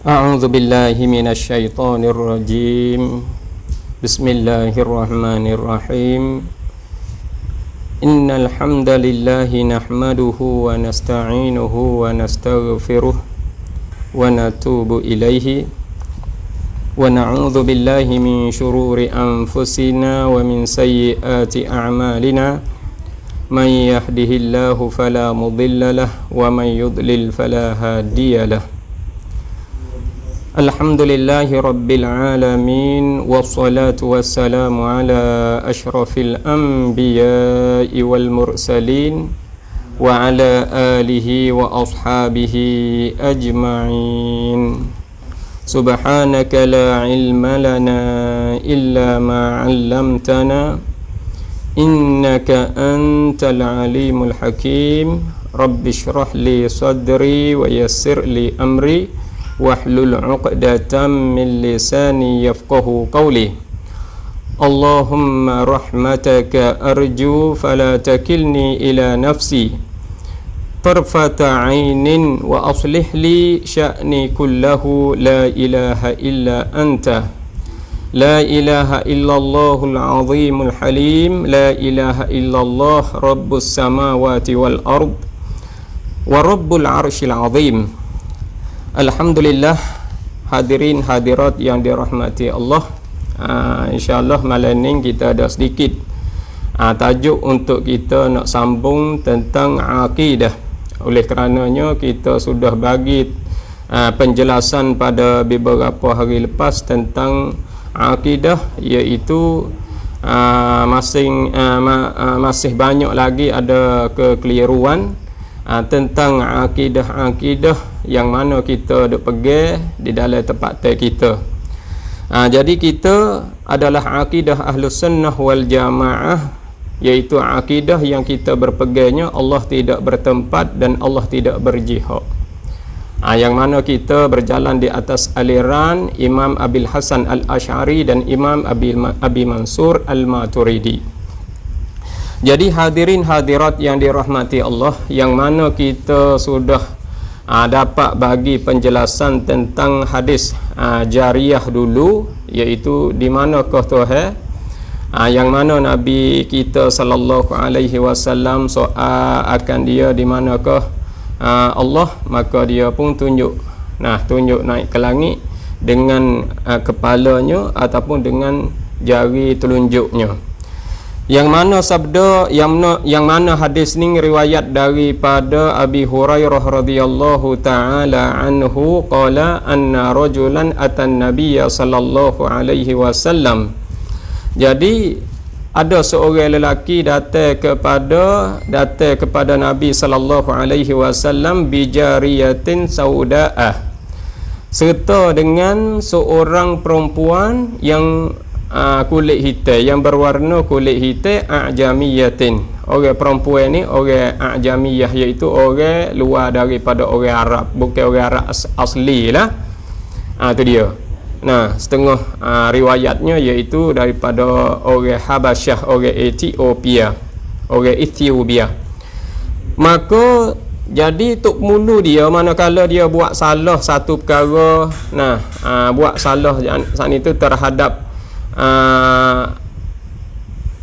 أعوذ بالله من الشيطان الرجيم بسم الله الرحمن الرحيم إن الحمد لله نحمده ونستعينه ونستغفره ونتوب إليه ونعوذ بالله من شرور أنفسنا ومن سيئات أعمالنا من يهده الله فلا مضل له ومن يضلل فلا هادي له Alhamdulillahi Rabbil Alamin wassalatu wassalamu ala ashrafil anbiya'i wal mursalin wa ala alihi wa ashabihi ajma'in. Subhanaka la ilma lana illa ma 'allamtana innaka antal alimul hakim. Rabbi shrah li sadri wa yassir li amri wahlul 'uqdatam min lisani yafqahu qawli. Allahumma rahmataka arju fala takilni ila nafsi tarfata 'ainin wa aslih li sya'ni kullahu la ilaha illa anta la ilaha illallahul 'azimul halim la ilaha illallah rabbus samawati wal ard wa rabbul 'arsyil 'azim. Alhamdulillah, hadirin hadirat yang dirahmati Allah. InsyaAllah malam ni kita ada sedikit tajuk untuk kita nak sambung tentang akidah. Oleh kerananya kita sudah bagi penjelasan pada beberapa hari lepas tentang akidah, iaitu masih banyak lagi ada kekeliruan tentang akidah-akidah yang mana kita duk pegang di dalam tempat kita. Jadi kita adalah akidah Ahlus Sunnah wal Jamaah, iaitu akidah yang kita berpegangnya Allah tidak bertempat dan Allah tidak berjihad. Yang mana kita berjalan di atas aliran Imam Abil Hasan Al-Asy'ari dan Imam Abi Mansur Al-Maturidi. Jadi hadirin hadirat yang dirahmati Allah, yang mana kita sudah dapat bagi penjelasan tentang hadis jariyah dulu, iaitu di manakah Tuhan yang mana Nabi kita sallallahu alaihi wasallam soal akan dia di manakah Allah, maka dia pun tunjuk naik ke langit dengan kepalanya ataupun dengan jari telunjuknya. Yang mana sabda yang mana hadis ni riwayat daripada Abi Hurairah radhiyallahu taala anhu qala anna rajulan atan nabiyya sallallahu alaihi wasallam. Jadi ada seorang lelaki datang kepada Nabi sallallahu alaihi wasallam bijariyatin saudaah, serta dengan seorang perempuan yang kulit hitam, yang berwarna kulit hitam, a'jamiyatin. Orang perempuan ni orang a'jamiyah, iaitu orang luar daripada orang Arab, bukan orang Arab asli lah. Tu dia. Setengah riwayatnya iaitu daripada orang Habasyah, orang Ethiopia. Maka jadi tok mulu dia, manakala dia buat salah satu perkara, buat salah saat itu terhadap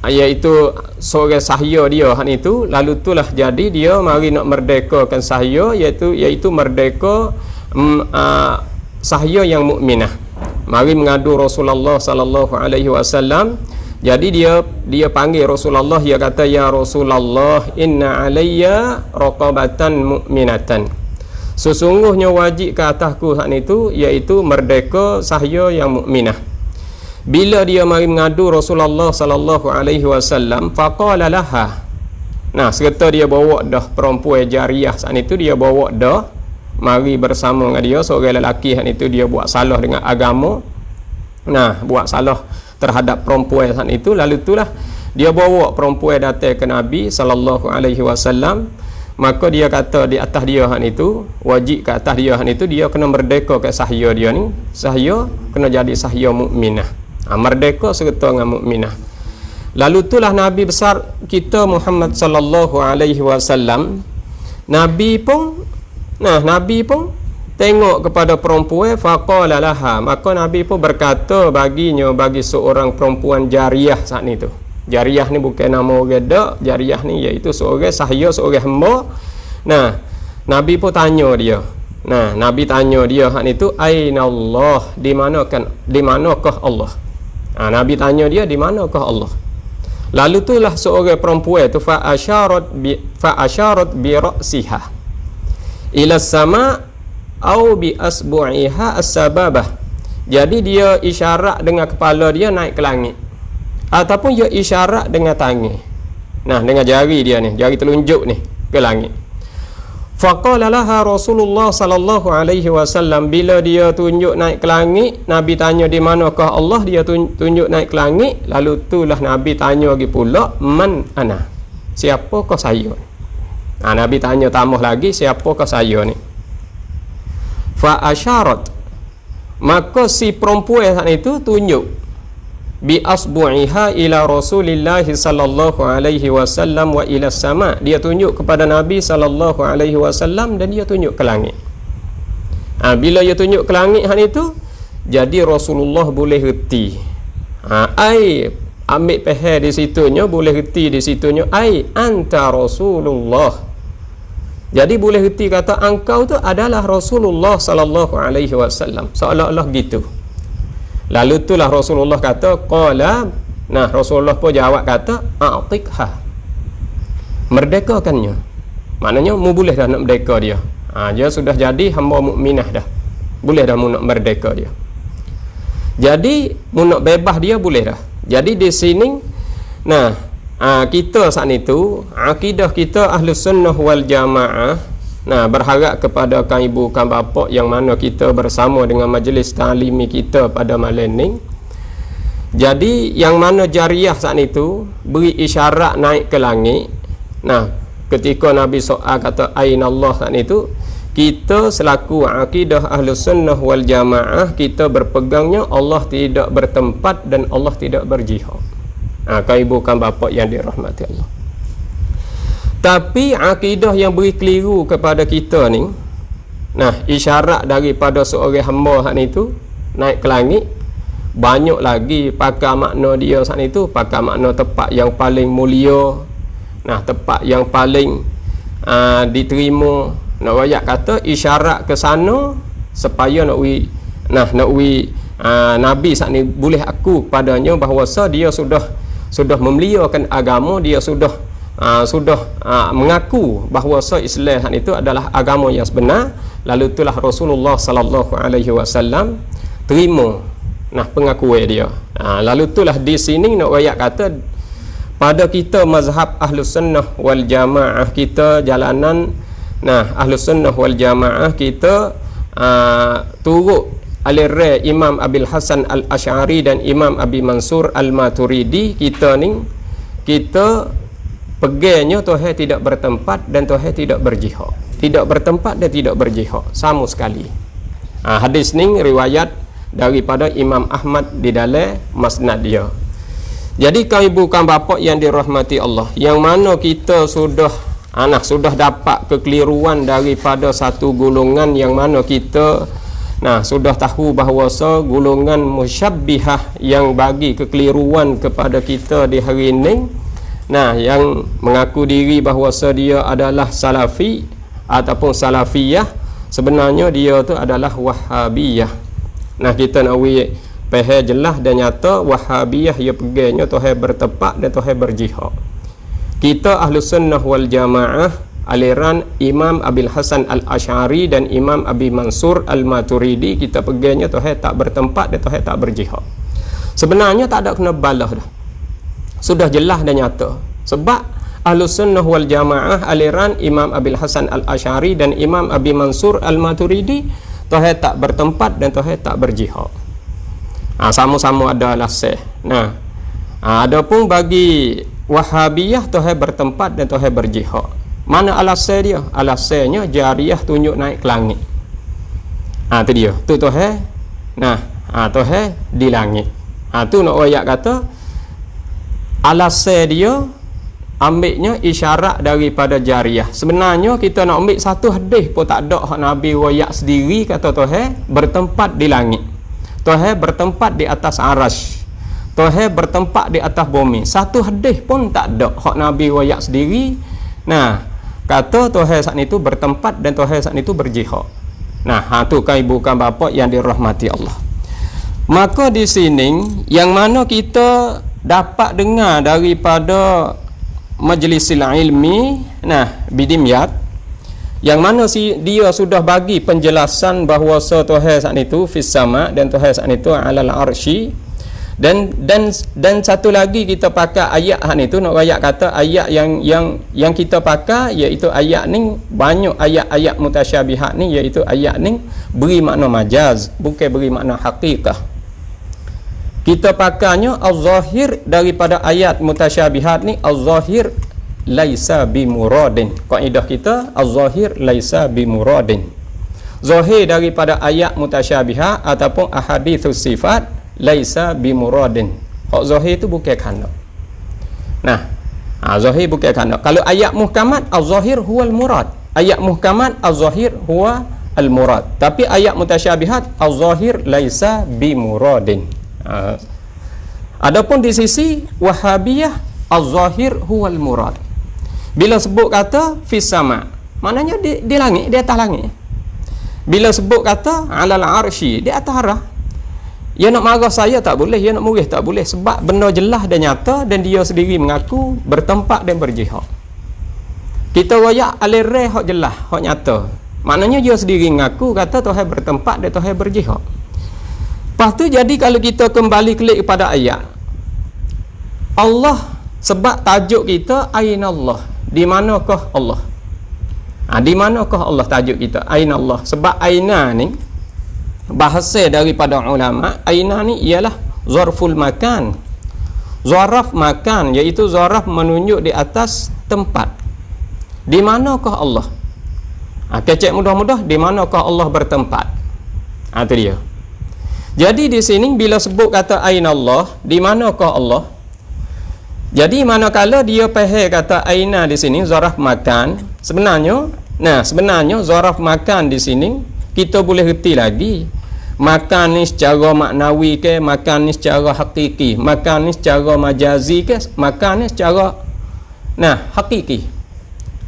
iaitu seorang sahaya dia itu, lalu itulah jadi dia mari nak merdekakan sahaya, iaitu merdeka sahaya yang mukminah, mari mengadu Rasulullah sallallahu alaihi wasallam. Jadi dia panggil Rasulullah, dia kata, ya Rasulullah, inna alayya raqabatan mu'minatan, sesungguhnya wajib ke atasku itu, iaitu merdeka sahaya yang mukminah. Bila dia mari mengadu Rasulullah sallallahu alaihi wasallam, faqala laha, serta dia bawa dah perempuan jariyah saat itu, dia bawa dah mari bersama dengan dia seorang lelaki saat itu, dia buat salah dengan agama, buat salah terhadap perempuan saat itu. Lalu itulah dia bawa perempuan datang ke Nabi sallallahu alaihi wasallam. Maka dia kata di atas dia itu, wajib ke atas dia itu, dia kena merdeka ke sahaya dia ni, sahaya kena jadi sahaya mukminah, merdeka serta dengan mukminah. Lalu itulah Nabi besar kita Muhammad sallallahu alaihi wasallam, Nabi pun tengok kepada perempuan, faqala laha, maka Nabi pun berkata baginya, bagi seorang perempuan jariyah saat ni tu. Jariyah ni bukan nama orang dak, jariyah ni iaitu seorang sahaya, seorang hamba. Nah, Nabi pun tanya dia. Nah, Nabi tanya dia hak ni tu, aina Allah, di manakah Allah? Nabi tanya dia, di manakah Allah? Lalu itulah seorang perempuan tu fa asyarat bi ra'siha ila sama au bi asbu'iha as-sababah. Jadi dia isyarat dengan kepala dia naik ke langit, ataupun dia isyarat dengan tangan. Nah, dengan jari dia ni, jari telunjuk ni ke langit. Faqala laha Rasulullah sallallahu alaihi wasallam, bila dia tunjuk naik ke langit, Nabi tanya di manakah Allah, dia tunjuk naik ke langit. Lalu itulah Nabi tanya lagi pula, man ana, siapakah saya? Nabi tanya tambah lagi, siapakah saya ni? Fa asyarat, maka si perempuan itu tunjuk bi asbu'iha ila Rasulillah sallallahu alaihi wasallam wa ila sama, dia tunjuk kepada Nabi sallallahu alaihi wasallam dan dia tunjuk ke langit. Bila dia tunjuk ke langit hal itu, jadi Rasulullah boleh reti. Ai ambil pahal di situnya, boleh reti di situnya, ai anta Rasulullah. Jadi boleh reti kata engkau tu adalah Rasulullah sallallahu alaihi wasallam, seolah-olah gitu. Lalu itulah Rasulullah kata, qala, nah Rasulullah pun jawab kata, a'tiqha, merdekakannya. Maknanya mu boleh dah nak merdeka dia. Dia sudah jadi hamba mukminah dah, boleh dah mu nak merdeka dia. Jadi mu nak bebas dia boleh dah. Jadi di sini, nah kita saat itu akidah kita Ahlus Sunnah wal Jamaah, nah berharap kepada kan ibu kan bapa yang mana kita bersama dengan majlis ta'limi kita pada malam ni. Jadi yang mana jariyah saat itu beri isyarat naik ke langit. Nah, ketika Nabi soal kata aina Allah saat itu, kita selaku akidah Ahlus Sunnah wal Jamaah, kita berpegangnya Allah tidak bertempat dan Allah tidak berjihad. Kan ibu kan bapa yang dirahmati Allah. Tapi akidah yang beri keliru kepada kita ni, nah isyarat daripada seorang hamba hak ni tu naik ke langit, banyak lagi pakai makna dia saat itu, pakai makna tempat yang paling mulia, nah tempat yang paling diterima. Nak wayak kata isyarat ke sana supaya nak Nabi saat ni boleh aku padanya bahawa dia sudah memeliharakan agama, dia sudah mengaku bahawa Islam itu adalah agama yang sebenar. Lalu itulah Rasulullah sallallahu alaihi wasallam terima pengakuan dia. Lalu itulah di sini nak wayak kata pada kita mazhab Ahlus Sunnah wal Jamaah, kita jalanan Ahlus Sunnah wal Jamaah, kita turut aliran Imam Abil Hasan Al-Asy'ari dan Imam Abi Mansur Al-Maturidi. Kita pegangnya Tuhan tidak bertempat dan Tuhan tidak berjihad. Tidak bertempat dan tidak berjihad sama sekali. Hadis ni riwayat daripada Imam Ahmad di dalam Musnad dia. Jadi kau ibu kan bapa yang dirahmati Allah, yang mana kita sudah dapat kekeliruan daripada satu golongan yang mana kita sudah tahu bahawa golongan musyabbihah yang bagi kekeliruan kepada kita di hari ini, yang mengaku diri bahawa dia adalah salafi ataupun salafiyah, sebenarnya dia tu adalah wahabiyah. Kita nak faham jelas dan nyata, wahabiyah ia pegangnya Tuhan bertepat dan Tuhan berjihad. Kita Ahlus Sunnah wal Jamaah aliran Imam Abil Hasan Al-Asy'ari dan Imam Abi Mansur Al-Maturidi, kita pegangnya Tuhan tak bertempat dan Tuhan tak berjihad. Sebenarnya tak ada kena balah dah, sudah jelas dan nyata. Sebab Ahlus Sunnah wal Jamaah aliran Imam Abil Hasan Al-Asy'ari dan Imam Abi Mansur Al-Maturidi, Tuhan tak bertempat dan Tuhan tak berjihad. Sama-sama ada alasan. Adapun bagi Wahabiyah, Tuhan bertempat dan Tuhan berjihad. Mana alasan dia? Alasannya jariyah tunjuk naik ke langit. Tu dia. Tu Tuhan. Tuhan di langit. Tu nak ayat kata alasan dia ambilnya isyarat daripada jariyah. Sebenarnya kita nak ambil satu hadis pun tak ada hak Nabi royak sendiri kata Tuhan bertempat di langit. Tuhan bertempat di atas arash. Tuhan bertempat di atas bumi. Satu hadis pun tak ada hak Nabi royak sendiri. Nah, kata Tuhan saat itu bertempat dan Tuhan saat itu berjihad. Nah, tu kan ibu kan bapa yang dirahmati Allah. Maka di sini yang mana kita dapat dengar daripada majlisil ilmi, nah bidimyat, yang mana dia sudah bagi penjelasan bahawa Tuhan saat itu fis sama dan Tuhan saat itu alal arsy. Dan satu lagi kita pakai ayat itu nak ayat kata ayat yang kita pakai iaitu ayat ni banyak ayat-ayat mutasyabihat ni iaitu ayat ni beri makna majaz bukan beri makna hakikah. Kita pakainya az-zahir daripada ayat mutasyabihat ni az-zahir laisa bimuradin. Kaedah kita az-zahir laisa bimuradin. Zahir daripada ayat mutasyabihat ataupun ahadithus sifat laisa bimuradin. Hak zahir itu bukan kana. Nah, zahir bukan kana. Kalau ayat muhkamat az-zahir huwal murad. Ayat muhkamat az-zahir huwa al-murad. Tapi ayat mutasyabihat az-zahir laisa bimuradin. Adapun di sisi Wahabiyah az-zahir huwal murad. Bila sebut kata fis sama, maknanya di langit, di atas langit. Bila sebut kata alal arsy, di atas arah. Dia nak marah saya tak boleh, dia nak murih tak boleh, sebab benda jelas dan nyata dan dia sendiri mengaku bertempat dan berjihad. Kita royak alirai hak jelas, hak nyata. Maknanya dia sendiri mengaku kata Tuhan bertempat dan Tuhan berjihad. Lepas tu jadi kalau kita kembali klik kepada ayat Allah, sebab tajuk kita aina Allah, di manakah Allah? Di manakah Allah tajuk kita aina Allah? Sebab aina ni bahasa daripada ulama, aina ni ialah zarful makan. Zaraf makan iaitu zaraf menunjuk di atas tempat. Di manakah Allah? Kecek mudah-mudah di manakah Allah bertempat? Itu dia. Jadi di sini bila sebut kata aina Allah, di manakah Allah? Jadi manakala dia faham kata aina di sini zaraf makan, sebenarnya zaraf makan di sini kita boleh reti lagi. Makan ni secara maknawi ke, makan ni secara hakiki, makan ni secara majazi ke, makan ni secara hakiki.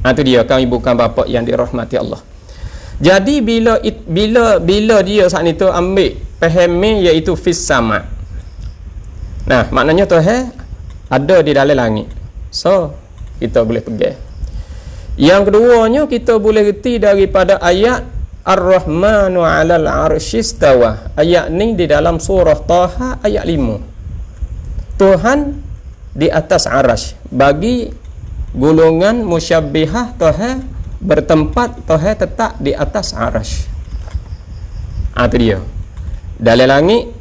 Itu dia kami bukan bapa yang dirahmati Allah. Jadi bila dia saat itu ambil fahami iaitu fis sama. Nah, maknanya Tuhan ada di dalam langit. So, kita boleh pegang. Yang keduanya kita boleh reti daripada ayat Ar-Rahmanu 'alal 'arsy istawa. Ayat ni di dalam surah Taha ayat 5. Tuhan di atas arash. Bagi golongan musyabbihah Tuhan bertempat, Tuhan tetap di atas arash. Itu dia. Dalam langit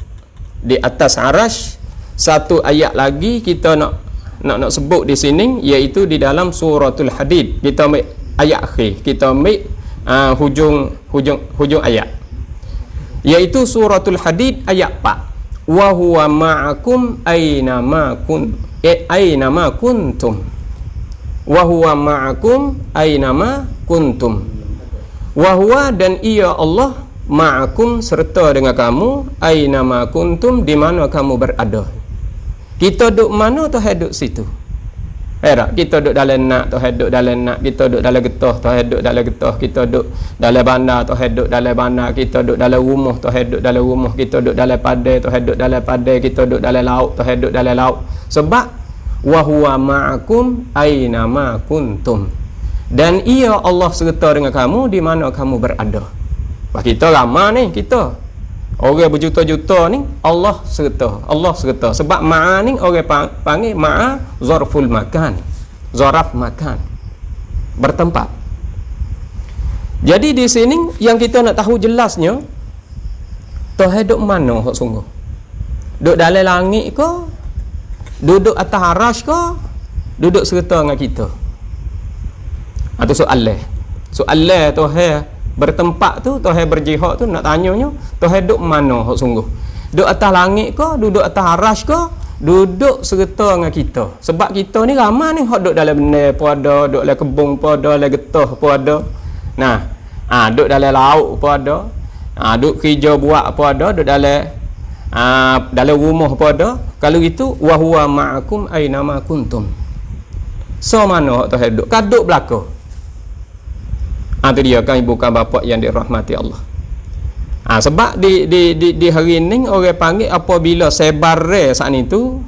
di atas arash. Satu ayat lagi kita nak sebut di sini iaitu di dalam suratul Hadid. Kita ambil ayat akhir. Kita ambil hujung ayat iaitu suratul Hadid ayat 4. Wa huwa ma'akum aynama kuntum. Wa huwa ma'akum aynama kuntum. Wa huwa dan ia Allah ma'akum serta dengan kamu aynama kuntum di mana kamu berada. Kita duduk mana Tuhan duduk situ. Kita duduk dalam nak, Tuhan duduk dalam nak. Kita duduk dalam getah, Tuhan duduk dalam getah. Kita duduk dalam bandar, Tuhan duduk dalam bandar. Kita duduk dalam rumah, Tuhan duduk dalam rumah. Kita duduk dalam padai, Tuhan duduk dalam padai. Kita duduk dalam laut, Tuhan duduk dalam laut. Sebab wa huwa ma'akum aina ma kuntum. Dan ia Allah serta dengan kamu di mana kamu berada. Kita ramai ni, kita orang berjuta-juta ni Allah serta. Sebab ma'a ni orang panggil ma'a zarful makan. Zaraf makan. Bertempat. Jadi di sini yang kita nak tahu jelasnya Tuhan duduk mana hak sungguh? Duduk dalam langit ke? Duduk atas arash ke? Duduk serta dengan kita? Itu soalan. Soalan Tuhan bertempat tu, Tuhan berjihad tu nak tanyanya Tuhan duduk mana hak sungguh? Duduk atas langit ke? Duduk atas arash ke? duduk serta dengan kita. Sebab kita ni ramai ni hok duduk dalam benar pun ada, duduk dalam kebun pun ada, dalam getah pun ada. Nah, duduk dalam laut pun ada. Duduk kerja buat pun ada, duduk dalam rumah pun ada. Kalau gitu wa huwa ma'akum aina ma kuntum. So mana hok Tuhan duduk? Kaduk belaka. Tu dia kan ibu kan bapa yang dirahmati Allah. Sebab di hari ni orang panggil apabila sebare saat itu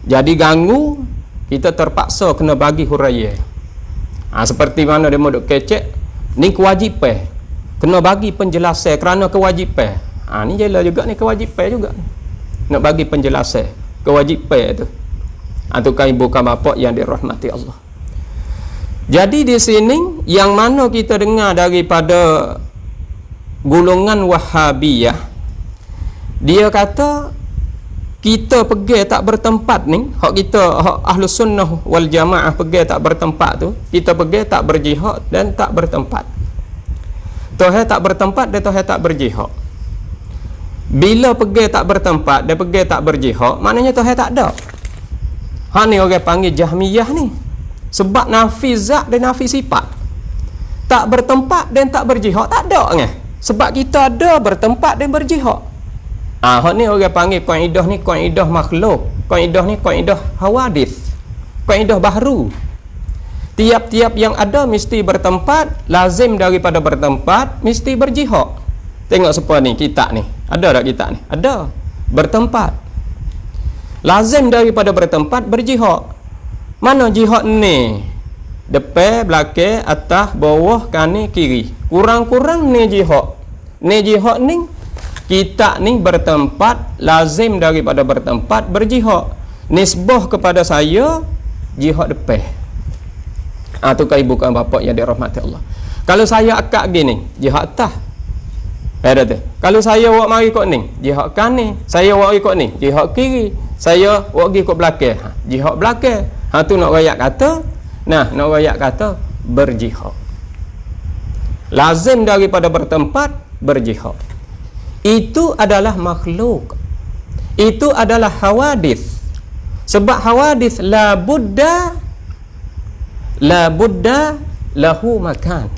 jadi ganggu, kita terpaksa kena bagi huraiya. Seperti mana dia duk kecek ni kewajipan, kena bagi penjelasan kerana kewajipan. Ni jelas juga ni kewajipan juga, nak bagi penjelasan kewajipan tu. Tu kan ibu kan bapa yang dirahmati Allah. Jadi di sini yang mana kita dengar daripada golongan Wahabiyah, dia kata kita pergi tak bertempat ni, hak kita hak Ahlus Sunnah wal Jamaah pergi tak bertempat tu, kita pergi tak berjihad dan tak bertempat. Tuhan tak bertempat dan Tuhan tak berjihad. Bila pergi tak bertempat dan pergi tak berjihad, maknanya Tuhan tak ada. Ni orang panggil Jahmiyah ni. Sebab nafi zat dan nafi sifat. Tak bertempat dan tak berjihad, tak ada kan? Sebab kita ada bertempat dan berjihad. Hak ni orang panggil kaidah ni kaidah makhluk. Kaidah ni kaidah hawadith. Kaidah baharu. Tiap-tiap yang ada mesti bertempat, lazim daripada bertempat mesti berjihad. Tengok siapa ni kitab ni. Ada tak kitab ni? Ada. Bertempat. Lazim daripada bertempat berjihad. Mana jihad ni? Depan, belakang, atas, bawah, kanan, kiri. Kurang-kurang ni jihad. Ni jihad ni kita ni bertempat, lazim daripada bertempat berjihad. Nisbah kepada saya jihad depan. Tu kan ibu kan bapa yang dirahmati Allah. Kalau saya akak gini, jihad atas. Ada tu. Kalau saya awak mari ikut ni, jihad kanan. Saya awak ikut ni, jihad kiri. Saya awak pergi ikut belakang, jihad belakang. Tu nak rakyat kata, nak rakyat kata berjihad. Lazim daripada bertempat berjihad. Itu adalah makhluk. Itu adalah hawadith. Sebab hawadith la budda lahu makan.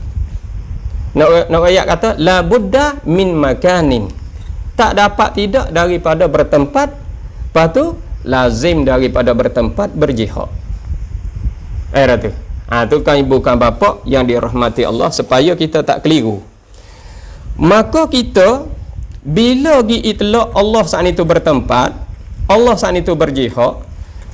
Nak rakyat kata la budda min makanin. Tak dapat tidak daripada bertempat, lepas tu lazim daripada bertempat berjihad. Tu. Tu kan ibu kan bapa yang dirahmati Allah, supaya kita tak keliru. Maka kita bila gi itlaq Allah saat itu bertempat, Allah saat itu berjihad,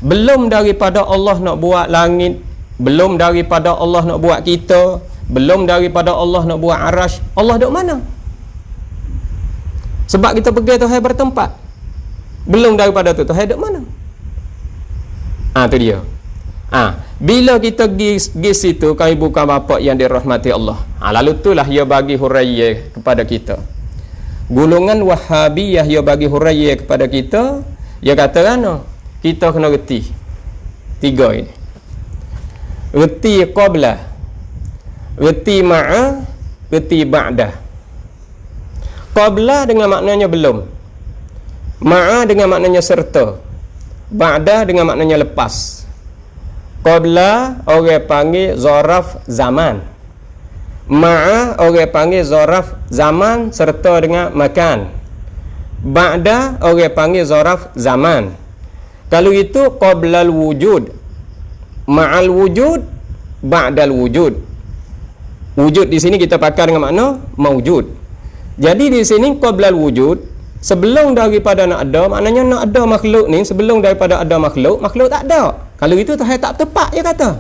belum daripada Allah nak buat langit, belum daripada Allah nak buat kita, belum daripada Allah nak buat arash, Allah duduk mana? Sebab kita pergi Tuhan bertempat, belum daripada tu Tuhan duduk mana? Tu dia. Bila kita pergi situ, kau ibu kau bapa yang dirahmati Allah, lalu itulah ia bagi huraiya kepada kita. Golongan Wahabiyah ia bagi huraiya kepada kita. Ia kata kan, kita kena reti tiga ini. Reti qabla, reti ma'a, reti ba'da. Qabla dengan maknanya belum, ma'a dengan maknanya serta, ba'da dengan maknanya lepas. Qabla orang panggil zaraf zaman, ma'a orang panggil zaraf zaman serta dengan makan, ba'da orang panggil zaraf zaman. Kalau itu qablal wujud, ma'al wujud, ba'dal wujud. Wujud di sini kita pakai dengan makna maujud. Jadi di sini qablal wujud, sebelum daripada nak ada, maknanya nak ada makhluk ni, sebelum daripada ada makhluk tak ada. Kalau itu tak tepat dia kata.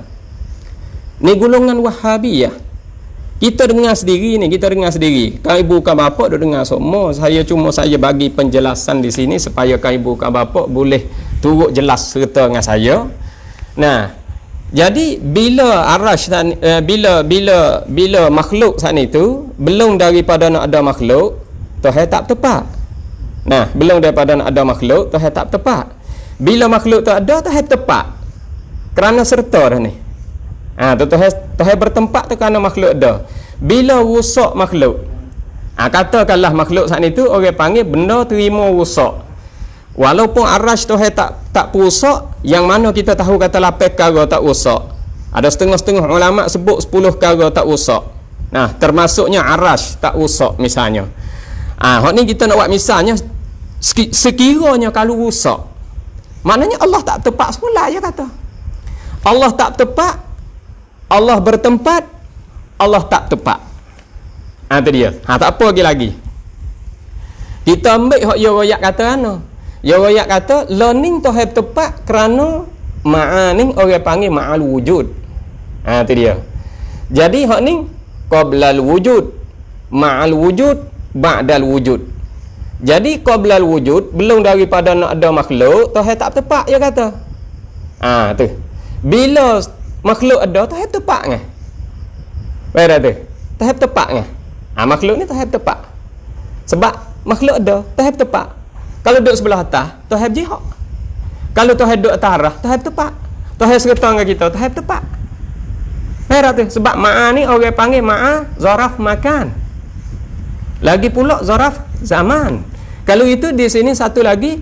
Ni golongan Wahabiyah. Kita dengar sendiri ni, kita dengar sendiri. Kau ibu kau bapa duk dengar semua. Saya bagi penjelasan di sini supaya kau ibu kau bapa boleh turut jelas serta dengan saya. Nah, jadi bila arash bila makhluk saat itu belum daripada nak ada makhluk, Tuhan tak tepat. Nah, belum daripada nak ada makhluk, Tuhan tak tepat. Bila makhluk tu ada, Tuhan tepat. Kerana serta dah ni. Tuhan bertempat tu kerana makhluk ada. Bila rusak makhluk, katakanlah makhluk saat itu orang panggil benda terima rusak. Walaupun arash tu tak pusak, yang mana kita tahu kata 8 perkara tak usak. Ada setengah-setengah ulama sebut 10 perkara tak usak. Nah, termasuknya arash tak usak misalnya. Hak ni kita nak buat misalnya sekiranya kalau usak. Maknanya Allah tak tepat semula je kata. Allah tak tepat, Allah bertempat, Allah tak tepat. Itu dia. Tak apa lagi. Kita ambil hak ya royak kata ana. Ya royak kata learning tu have tepat kerana ma'ani orang panggil ma'al wujud. Itu dia. Jadi hak ni qablal wujud, ma'al wujud, ba'dal wujud. Jadi qablal wujud belum daripada nak ada makhluk tu have tak tepat dia kata. Tu. Bila makhluk ada tu have tepat ngah. Baik tu. Tu have tepat ngah. Makhluk ni tu have tepat. Sebab makhluk ada tu have tepat. Kalau duduk sebelah atas, Tuhan jihad. Kalau Tuhan duduk atas arah, Tuhan tepat. Tuhan serta dengan kita, Tuhan tepat. Merah tu. Sebab ma'a ni orang panggil ma'a zaraf makan. Lagi pula zaraf zaman. Kalau itu di sini satu lagi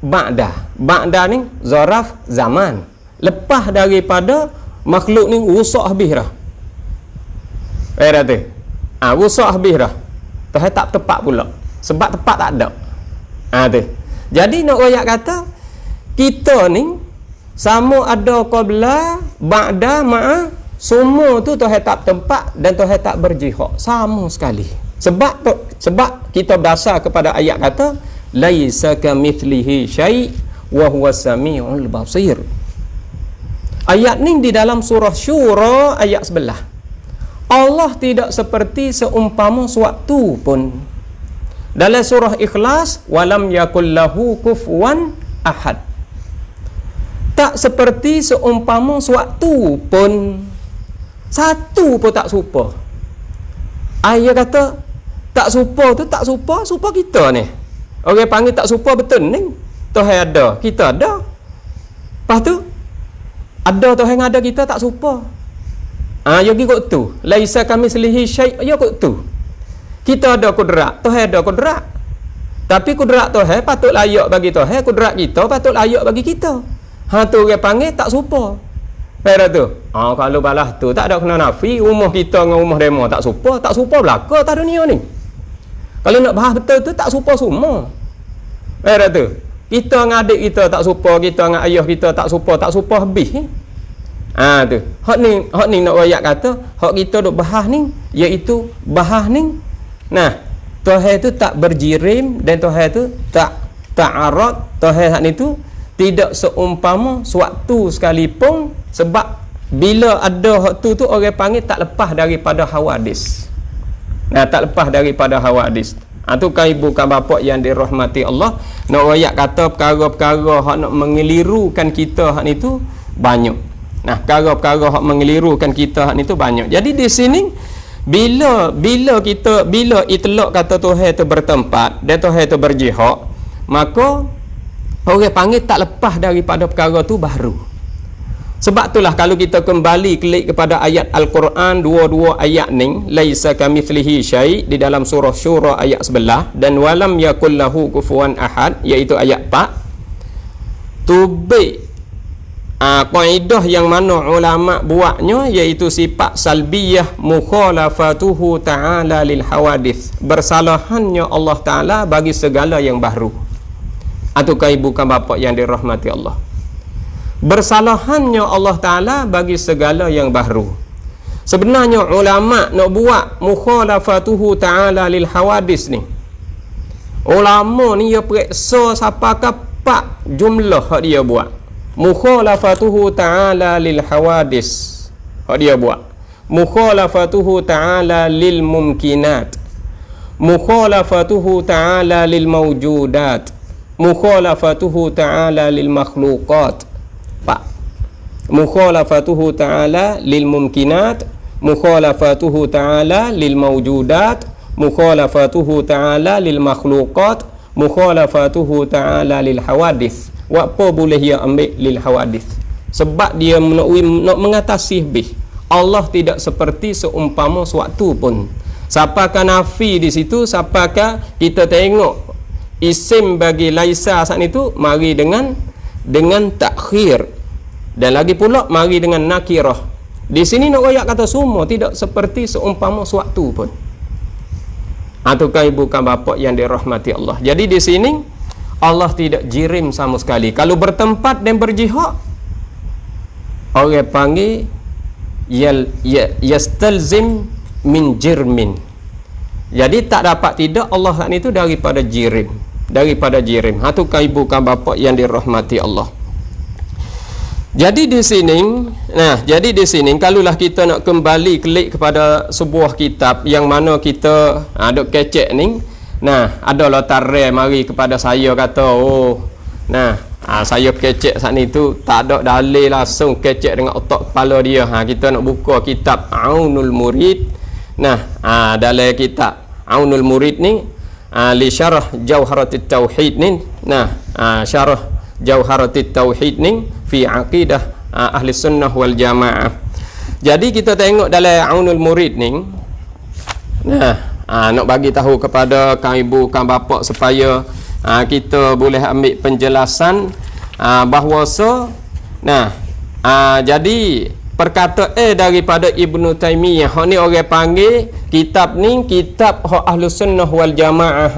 ba'da. Ba'da ni zaraf zaman. Lepas daripada makhluk ni rusak habis dah. Merah tu. Rusak habis dah. Tuhan tak tepat pula. Sebab tepat tak ada. Tu. Jadi nak royak kata kita ni sama ada qabla, ba'da, ma'a, semua tu Tuhan tak tempat dan Tuhan tak berjihad sama sekali. Sebab kita berdasar kepada ayat kata laisa kamithlihi syai' wa huwas samiul basir. Ayat ni di dalam surah Syura ayat 11. Allah tidak seperti seumpama suatu pun. Dalam surah Ikhlas, walam yakul lahu kufuwan ahad. Tak seperti seumpama suatu pun. Satu pun tak serupa. Ayat kata tak serupa tu tak serupa kita ni. Orang panggil tak serupa betul ni. Tuhan ada, kita ada. Lepas tu ada Tuhan ada, kita tak serupa. Ya kot tu. Laisa kamitslihi syai', ya kot tu. Kita ada kudrat, Tuhan ada kudrat. Tapi kudrat Tuhan patut layak bagi Tuhan, kudrat kita patut layak bagi kita. Tu orang panggil tak serupa. Pada tu. Kalau balas tu tak ada kena nafi, rumah kita dengan rumah demo tak serupa belaka tak dunia ni. Kalau nak bahas betul tu tak serupa semua. Pada tu. Kita dengan adik kita tak serupa, kita dengan ayah kita tak serupa habis ni. Tu. Hak ni nak royak kata, hak kita duk bahas ni iaitu bahas ni. Nah, Tuhan tu tak berjirim dan Tuhan tu tak ta'arad. Tuhan ni tu tidak seumpama suatu sekalipun, sebab bila ada hak tu orang panggil tak lepas daripada hawadis. Tak lepas daripada hawadis. Tu kan ibu kan bapa yang dirahmati Allah, nak royak kata perkara-perkara hak nak mengelirukan kita hak ni tu banyak. Perkara-perkara hak mengelirukan kita hak ni tu banyak. Jadi di sini bila itlaq kata Tuhan itu bertempat dan Tuhan itu berjihad, maka orang panggil tak lepas daripada perkara tu baru. Sebab itulah kalau kita kembali klik kepada ayat Al-Quran, dua-dua ayat ni, laisa kamitslihi syai' di dalam surah Syura ayat 11 dan walam yakul lahu kufuwan ahad iaitu ayat 4. Tubik kaedah yang mana ulama buatnya iaitu sifat salbiyah mukhalafatuhu ta'ala lil hawadith, bersalahannya Allah Ta'ala bagi segala yang baru. Ataukah ibu kan bapa yang dirahmati Allah, bersalahannya Allah Ta'ala bagi segala yang baru. Sebenarnya ulama nak buat mukhalafatuhu ta'ala lil hawadis ni, ulama ni dia periksa siapakah pak jumlah hak dia buat. Mukhalafatuhu ta'ala lil hawadis, hak dia buat. Mukhalafatuhu ta'ala lil mumkinat, mukhalafatuhu ta'ala lil mawjudat, mukhalafatuhu ta'ala lil makhluqat. Pak, mukhalafatuhu ta'ala lil mumkinat, mukhalafatuhu ta'ala lil mawjudat, mukhalafatuhu ta'ala lil makhluqat, mukhalafatuhu ta'ala lil hawadith. Apa boleh dia ambil lil hawadith? Sebab dia nak mengatasi bih. Allah tidak seperti seumpama suatu pun. Siapakah nafi di situ, siapakah kita tengok isim bagi laisa saat itu mari dengan takhir, dan lagi pula mari dengan nakirah. Di sini nak royak kata semua, tidak seperti seumpama suatu pun. Ataukah ibu kan bapa yang dirahmati Allah. Jadi di sini Allah tidak jirim sama sekali. Kalau bertempat dan berjihad, orang panggil yastalzim min jirmin. Jadi tak dapat tidak Allah itu daripada jirim. Ataukah ibu kan bapa yang dirahmati Allah. Jadi di sini, kalaulah kita nak kembali klik kepada sebuah kitab yang mana kita ada kecek ni, adalah tarik mari kepada saya kata, saya kecek saat ni tu tak ada dalil langsung kecek dengan otak kepala dia. Kita nak buka kitab Aunul Murid. Dalam kitab Aunul Murid ni li syarah Jauharatit Tauhid ni, syarah Jauharatit Tauhid ni fi aqidah ahli sunnah wal jamaah. Jadi kita tengok dalam Aunul Murid ni, nak bagi tahu kepada kang ibu kang bapa supaya kita boleh ambil penjelasan bahawa jadi perkataan daripada Ibnu Taimiyah ni orang panggil kitab ni kitab ahli sunnah wal jamaah.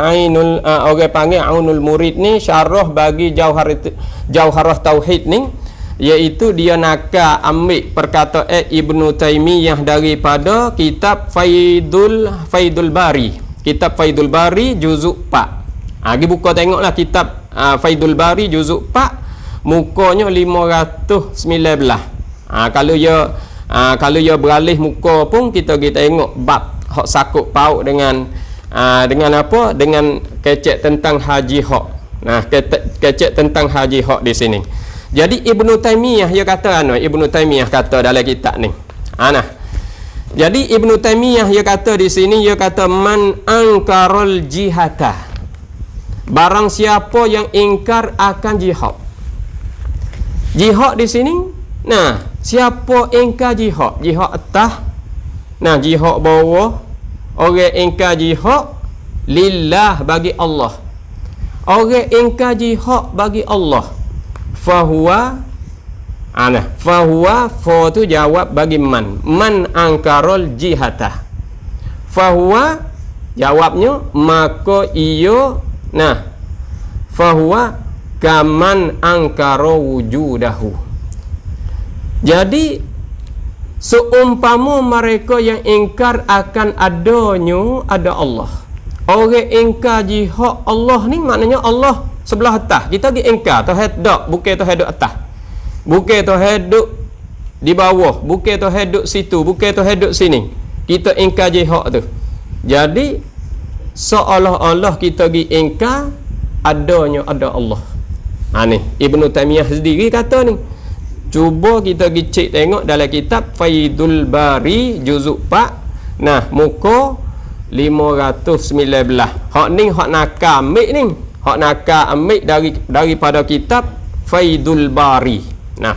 Orang panggil Aunul Murid ni syarah bagi Jauharah Tauhid ni, iaitu dia nak ambil perkataan Ibnu Taimiyah daripada kitab Faidul Bari. Kitab Faidul Bari juzuk 4. Pergi buka tengoklah kitab Faidul Bari juzuk 4, mukanya 519. Kalau ia beralih muka pun kita tengok bab hak sakut paut dengan apa, dengan kecek tentang haji hak. Kecek tentang haji hak di sini. Jadi Ibnu Taimiyah dia kata Ibnu Taimiyah kata dalam kitab ni. Jadi Ibnu Taimiyah dia kata di sini, dia kata man angkarul jihata. Barang siapa yang ingkar akan jihad. Jihad di sini, siapa ingkar jihad? Jihad atas, jihad bawah. Orang ingkar jihad lillah, bagi Allah. Orang ingkar jihad bagi Allah, fahuwa fa tu jawab bagi man angkarul jihata. Fahuwa jawabnya, maka iyo fahuwa kaman angkaro wujudahu. Jadi seumpama mereka yang ingkar akan ada Allah. Orang ingkar jihad Allah ni maknanya Allah sebelah atas. Kita pergi ingkar Tuhan tak, bukan Tuhan duduk atas, bukan Tuhan duduk di bawah, bukan Tuhan duduk situ, bukan Tuhan duduk sini. Kita ingkar jihad tu. Jadi seolah-olah kita pergi ingkar ada Allah. Ni Ibnu Taimiyah sendiri kata ni. Cuba kita pergi cek tengok dalam kitab Faidul Bari juzuk 4, muka 519. Hak ni hak nak ambil ni, hak nak ambil daripada kitab Faidul Bari.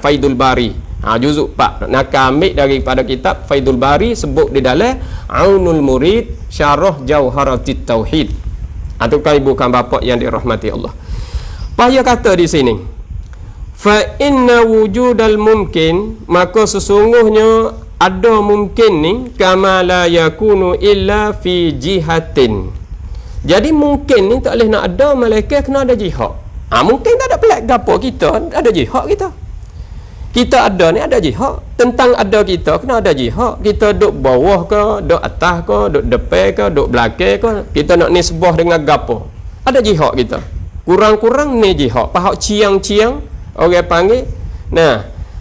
Faidul Bari juzuk 4 nak ambil daripada kitab Faidul Bari, sebut di dalam Aunul Murid syarah Jauharatit Tauhid. Ataukah ibu kan bapa yang dirahmati Allah. Payah kata di sini, fa inna wujudal mumkin, maka sesungguhnya ada mungkin ni, kama la yakunu illa fi jihatin. Jadi mungkin ni tak boleh nak ada malaikat, kena ada jihad. Mungkin tak ada pelik gapo kita ada jihad kita ada ni ada jihad. Tentang ada kita kena ada jihad. Kita duduk bawah ke, duduk atas ke, duduk depan ke, duduk belakang ke, kita nak nisbah dengan gapo, ada jihad kita. Kurang-kurang ni jihad. Pahak ciang-ciang orang panggil.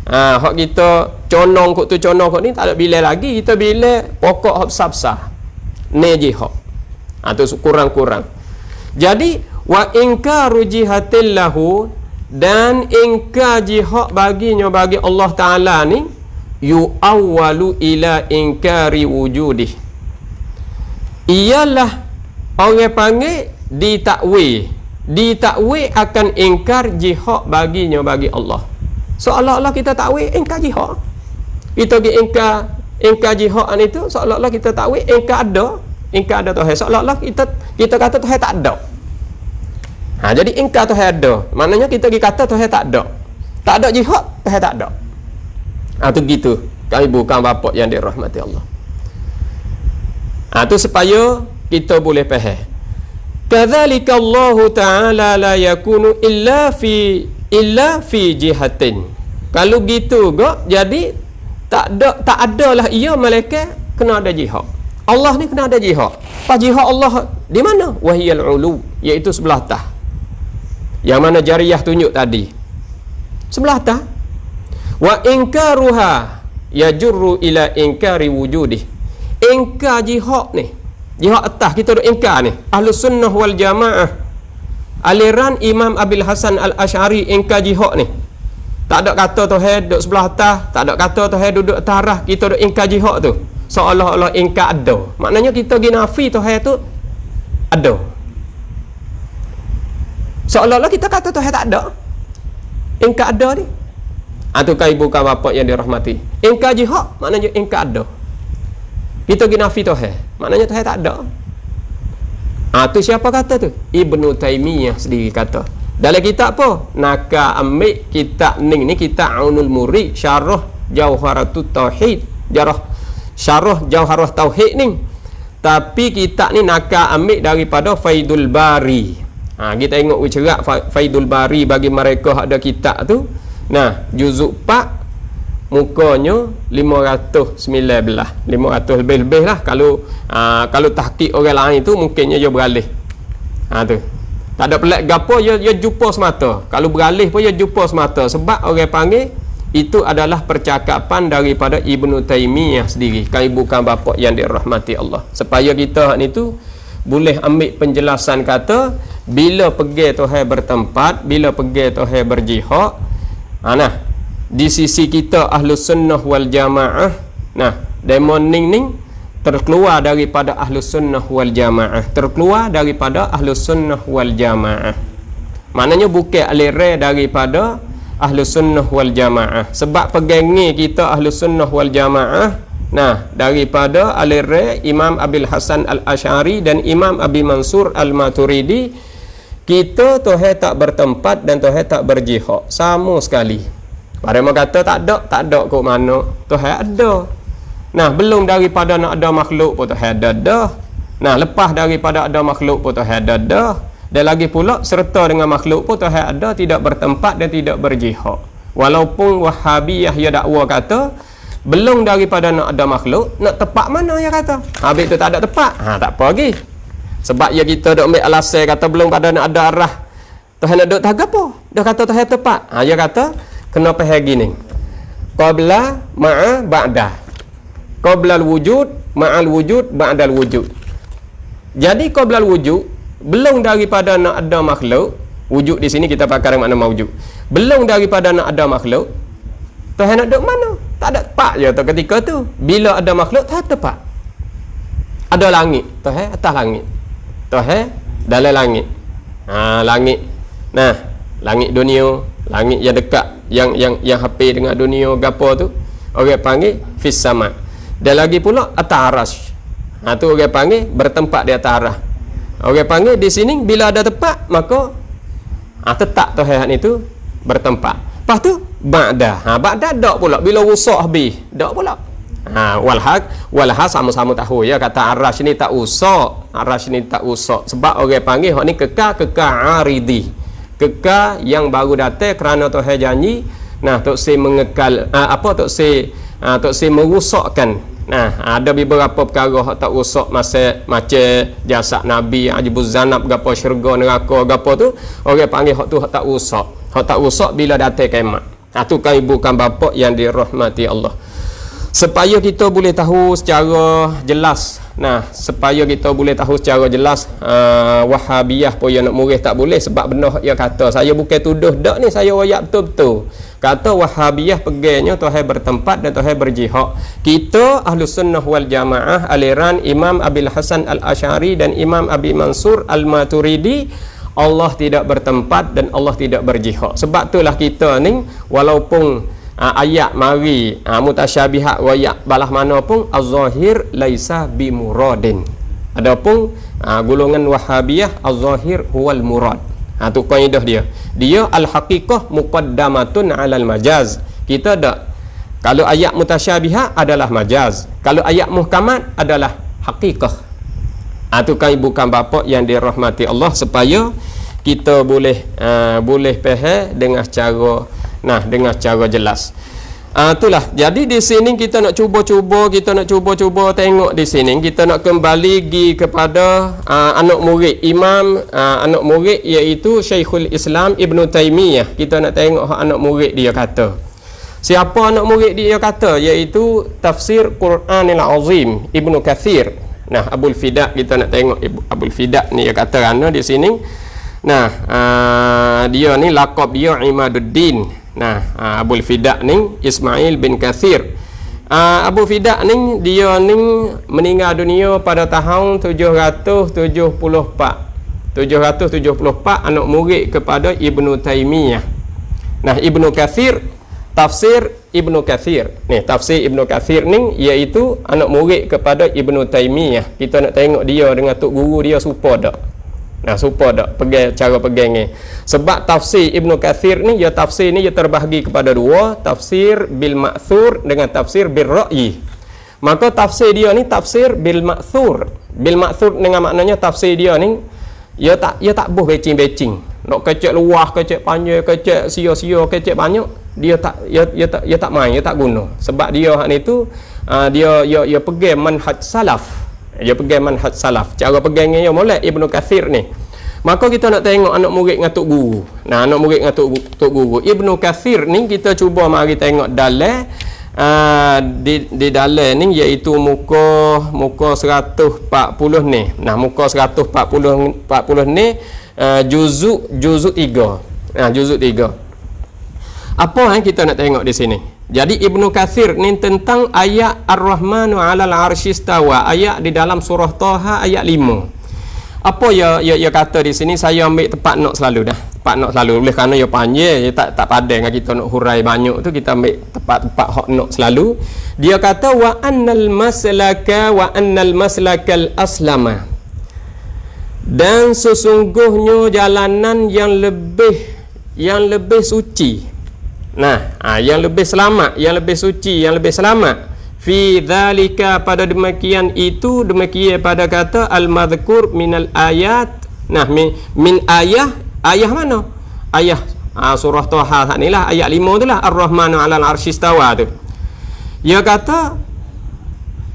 Hak kita conong kok tu conong kok ni tak ada bilai lagi, kita bilai pokok hak besar-besar. Ni jihad. Tu kurang-kurang. Jadi wa inkaru jihatil lahu, dan ingkar jihad baginya bagi Allah Ta'ala ni, yu'awwalu ila inkari wujudih, ialah orang panggil ditakwil akan ingkar jihad baginya bagi Allah. Seolah-olah kita takwil ingkar jihad. Kita pergi ingkar jihad itu seolah-olah kita takwil ingkar ada Tuhan. Seolah-olah kita kata Tuhan tak ada. Jadi ingkar Tuhan ada. Maknanya kita pergi kata Tuhan tak ada. Tak ada jihad, Tuhan tak ada. Tu gitu. Kami bukan bapak yang dirahmati Allah. Tu supaya kita boleh faham. Kadzalika Allah Ta'ala la yakunu illa fi jihatin. Kalau gitu gak, jadi tak adalah ia malaikat kena ada jihad. Allah ni kena ada jihad. Pas jihad Allah di mana? Wahiyal ulu, iaitu sebelah atas. Yang mana Jariyah tunjuk tadi. Sebelah atas. Wa inkaruha yajurru ila inkari wujudih. Ingkar jihad ni, jihad atas kita duk ingkar ni. Ahlus sunnah wal jamaah, aliran Imam Abil Hasan Al-Asy'ari ingkar jihad ni. Tak ada kata Tuhan duduk sebelah atas, tak ada kata Tuhan duduk atas arah, kita duk ingkar jihad tu. Seolah-olah ingkar ada. Maknanya kita pergi nafi Tuhan tu ada. Seolah-olah kita kata Tuhan tak ada. Ingkar ada ni. Tu kan ibu kan bapak yang dirahmati. Ingkar jihad maknanya ingkar ada. Kita pergi nafi Tuhan, maknanya Tuhan tak ada. Tu siapa kata tu? Ibnu Taimiyah sendiri kata. Dalam kitab apa? Naka ambil kitab ni kitab Aunul Murid, syarah Jauharatut Tauhid, syarah Jauharah Tauhid ni. Tapi kitab ni naka ambil daripada Faidul Bari. Kita tengok cerak Faidul Bari bagi mereka ada kitab tu. Nah, juzuk 4 mukanya 519, 500 lebih lah. Kalau tahqiq orang lain tu mungkinnya dia beralih. Tu tak ada pelik gapo, dia jumpa semata. Kalau beralih pun dia jumpa semata, sebab orang panggil itu adalah percakapan daripada Ibnu Taimiyah sendiri. Kan bukan bapa yang dirahmati Allah. Supaya kita ni tu boleh ambil penjelasan kata bila pergi Tuhan bertempat, bila pergi Tuhan berjihad. Nah, di sisi kita Ahlus Sunnah wal Jamaah, nah, demon ning terkeluar daripada Ahlus Sunnah wal Jamaah, terkeluar daripada Ahlus Sunnah wal Jamaah. Maknanya bukan aliran daripada Ahlus Sunnah wal Jamaah. Sebab pegangi kita Ahlus Sunnah wal Jamaah, nah, daripada aliran Imam Abil Hasan Al-Asy'ari dan Imam Abi Mansur Al-Maturidi. Kita Tuhan tak bertempat dan Tuhan tak berjihad sama sekali. Pada mereka kata tak ada kok mana. Tuhan ada. Nah, belum daripada nak ada makhluk pun Tuhan ada dah. Nah, lepas daripada ada makhluk pun Tuhan ada dah. Dan lagi pula serta dengan makhluk pun Tuhan ada, tidak bertempat dan tidak berjihad. Walaupun Wahhabiyah ya dakwa kata belum daripada nak ada makhluk, nak tepat mana dia kata. Habis tu tak ada tepat. Tak apa lagi. Sebab ya kita duk ambil alasan kata belum pada nak ada arah. Tuhan nak duk tak apa. Dia kata Tuhan tepat. Dia kata kena faham gini. Qabla ma'a ba'da. Qabla al-wujud ma'al wujud ba'dal wujud. Jadi qabla al-wujud belum daripada nak ada makhluk. Wujud di sini kita pakai makna mawjud. Belum daripada nak ada makhluk, Tuhan nak duk mana? Tak ada tepat je tu ketika tu. Bila ada makhluk Tuhan tepat. Ada langit, Tuhan atas langit. Tuhan dalam langit. Langit. Nah, langit dunia, langit yang dekat, yang hampir dengan dunia gapo tu, orang panggil fis sama. Dan lagi pula atas arasy. Tu orang panggil bertempat di atas arah. Orang panggil di sini bila ada tempat maka tetap Tuhan itu bertempat. Lepas tu ba'da. Ba'da dak pula bila rusak habis. Dak pula. Walhaq sama-sama tahu ya kata arasy ni tak usak. Arasy ni tak usak sebab orang panggil hak ni kekal aridi. Kekal yang baru datang kerana Tuhan janji. Nah, tok si mengekal tok si merusakkan. Nah, ada beberapa perkara hak tak rosak masa macam jasad Nabi, ajibuz zanab gapo syurga neraka gapo tu, orang panggil hak tu hak tak rosak. Hak tak rosak bila datang kiamat. Tu kan bukan bapa yang dirahmati Allah. Supaya kita boleh tahu secara jelas. Nah, supaya kita boleh tahu secara jelas, Wahhabiyah pun yang nak murih tak boleh sebab benar dia kata. Saya bukan tuduh dak ni, saya royak betul-betul. Kata Wahhabiyah pegangnya Tuhan bertempat dan Tuhan berjihad. Kita Ahlus Sunnah wal Jamaah aliran Imam Abil Hasan Al-Asy'ari dan Imam Abi Mansur Al-Maturidi, Allah tidak bertempat dan Allah tidak berjihad. Sebab itulah kita ni walaupun ayat mari mutasyabihat wayak balah mana pun az-zahir laisa bimuradin. Adapun golongan Wahhabiyah az-zahir huwal murad. Tu kaedah dia. Dia al-haqiqah muqaddamatun 'alal majaz. Kita dak. Kalau ayat mutasyabihat adalah majaz. Kalau ayat muhkamat adalah haqiqah. Tu kan bukan bapa yang dirahmati Allah, supaya kita boleh faham dengan cara jelas. Itulah. Jadi di sini kita nak cuba tengok di sini, kita nak kembali pergi kepada anak murid Imam, anak murid iaitu Syekhul Islam Ibn Taymiyah. Kita nak tengok anak murid dia kata. Siapa anak murid dia kata? Iaitu Tafsir Quranil Azim Ibn Kathir. Abul Fida, kita nak tengok Abul Fida ni dia kata kerana di sini. Dia ni laqab dia Imaduddin. Abul Fida ni Ismail bin Kathir. Abu Fida ni dia ni meninggal dunia pada tahun 774. Anak murid kepada Ibnu Taimiyah. Ibnu Kathir, Tafsir Ibnu Kathir. Tafsir Ibnu Kathir ni iaitu anak murid kepada Ibnu Taimiyah. Kita nak tengok dia dengan tok guru dia serupa tak? Serupa tak cara pegang ni. Sebab tafsir Ibnu Kathir ni, tafsir ni terbahagi kepada dua, tafsir bil ma'thur dengan tafsir bil ra'yi. Maka tafsir dia ni tafsir bil ma'thur. Bil ma'thur dengan maknanya tafsir dia ni ia tak boh becing-becing. Nak kecek luah, kecek panjang, kecek sia-sia, kecek banyak, dia tak main, dia tak guna. Sebab dia hak ni tu dia pegang manhaj salaf. Dia pegang manhaj salaf. Cara pegangnya dia molek Ibnu Kathir ni. Maka kita nak tengok anak murid dengan tok guru. Anak murid dengan tok guru. Ibnu Kathir ni kita cuba mari tengok dalam di dalam ni iaitu muka 140 ni. Muka 140 ni juzuk 3. Juzuk 3. Apa yang kita nak tengok di sini? Jadi Ibnu Kathir ni tentang ayat Ar-Rahmanu 'alal 'arsy istawa, ayat di dalam surah Taha ayat 5. Apa ya kata di sini, saya ambil tepat nok selalu dah. Tepat nok selalu boleh kerana dia panjang, dia tak padan dengan kita nak hurai banyak tu, kita ambil tepat hak nok selalu. Dia kata wa annal maslakal aslama. Dan sesungguhnya jalanan yang lebih suci. Yang lebih selamat, yang lebih suci, yang lebih selamat. Fi dzalika, pada demikian itu, demikian pada kata al-madhkur minal ayat. Min ayah mana? Ayah surah Taha ni lah, ayat 5 tu lah, Ar-Rahmanu 'alal 'arsy istawa tu. Dia kata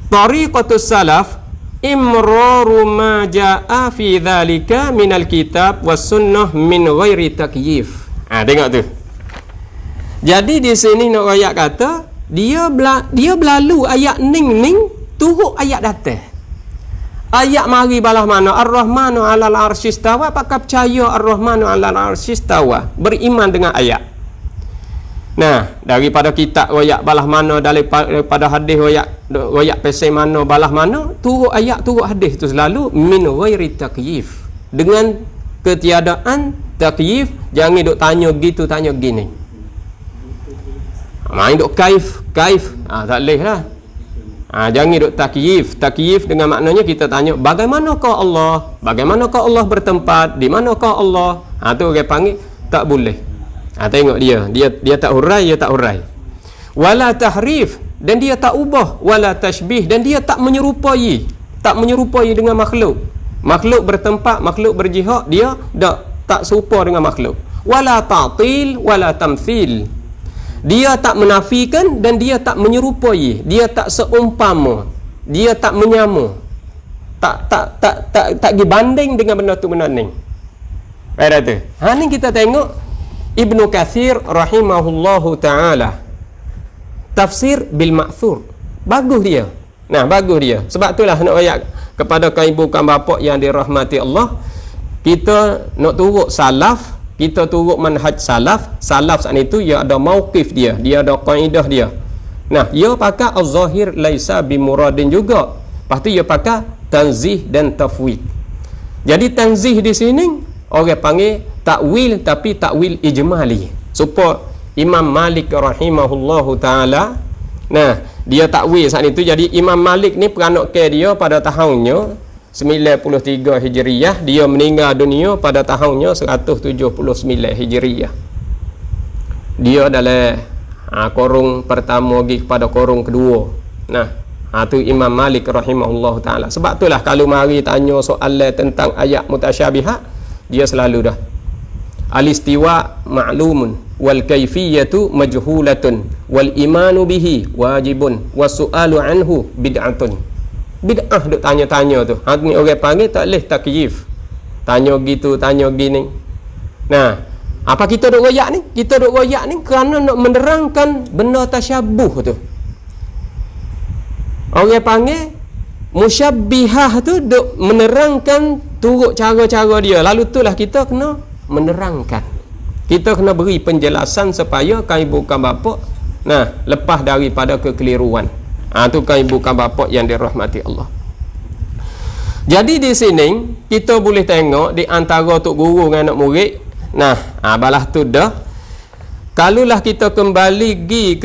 tariqatus salaf imraru ma jaa fi dzalika minal kitab was sunnah min ghairi takyif. Tengok tu. Jadi di sini nak ayat kata dia berlalu ayat ning turut ayat datang. Ayat mari balah mana Ar-Rahmanu 'alal 'arsy istawa, pakai percaya Ar-Rahmanu 'alal 'arsy istawa, beriman dengan ayat. Daripada kitab ayat balah mana, daripada hadis ayat pesai mana balah mana, turut ayat turut hadis tu selalu min ghairi takyif, dengan ketiadaan takyif. Jangan duk tanya gitu tanya gini. Main duk kaif tak boleh lah. Jangan duk takyif dengan maknanya kita tanya bagaimanakah Allah bertempat, di manakah Allah. Tu orang panggil tak boleh. Tengok dia tak hurai, wala tahrif, dan dia tak ubah, wala tashbih, dan dia tak menyerupai dengan makhluk bertempat, makhluk berjihad, dia tak serupa dengan makhluk. Wala ta'til, wala tamthil, dia tak menafikan dan dia tak menyerupai, dia tak seumpama, dia tak menyama, tak dibanding dengan benda tu benda ni. Baik tu. Ni kita tengok Ibnu Kathir rahimahullahu taala, tafsir bil ma'thur. Bagus dia. Sebab itulah nak ayat kepada kaum ibu kaum bapa yang dirahmati Allah, kita nak turut salaf, kita turut manhaj salaf saat itu ia ada mauqif dia ada kaedah dia. Ia pakai az-zahir laisa bimuradin juga. Lepas tu ia pakai tanzih dan tafwid. Jadi tanzih di sini orang panggil takwil, tapi takwil ijmali. Supaya Imam Malik rahimahullahu taala, dia takwil saat itu. Jadi Imam Malik ni peranak ke dia pada tahunnya 93 Hijriyah. Dia meninggal dunia pada tahunnya 179 Hijriyah. Dia dalam korong pertama pergi kepada korong kedua. Nah, tu Imam Malik rahimahullah ta'ala. Sebab itulah kalau mari tanya soalan tentang ayat mutasyabihat, dia selalu dah al-istiwa ma'lumun wal kaifiyatu majhulatun wal imanu bihi wajibun was-su'alu anhu bid'atun. Bid'ah duk tanya-tanya tu. Ni orang panggil tak boleh takyif. Tanya gitu, tanya gini. Nah, apa kita duk royak ni? Kita duk royak ni kerana nak menerangkan benda tasyabuh tu. Orang panggil musyabbihah tu duk menerangkan turut cara-cara dia. Lalu itulah kita kena menerangkan. Kita kena beri penjelasan supaya kan ibu kan bapa lepas daripada kekeliruan. Tu kan ibu kan bapa yang dirahmati Allah. Jadi di sini kita boleh tengok di antara tok guru dengan anak murid. Balas tu dah. Kalulah kita kembali gi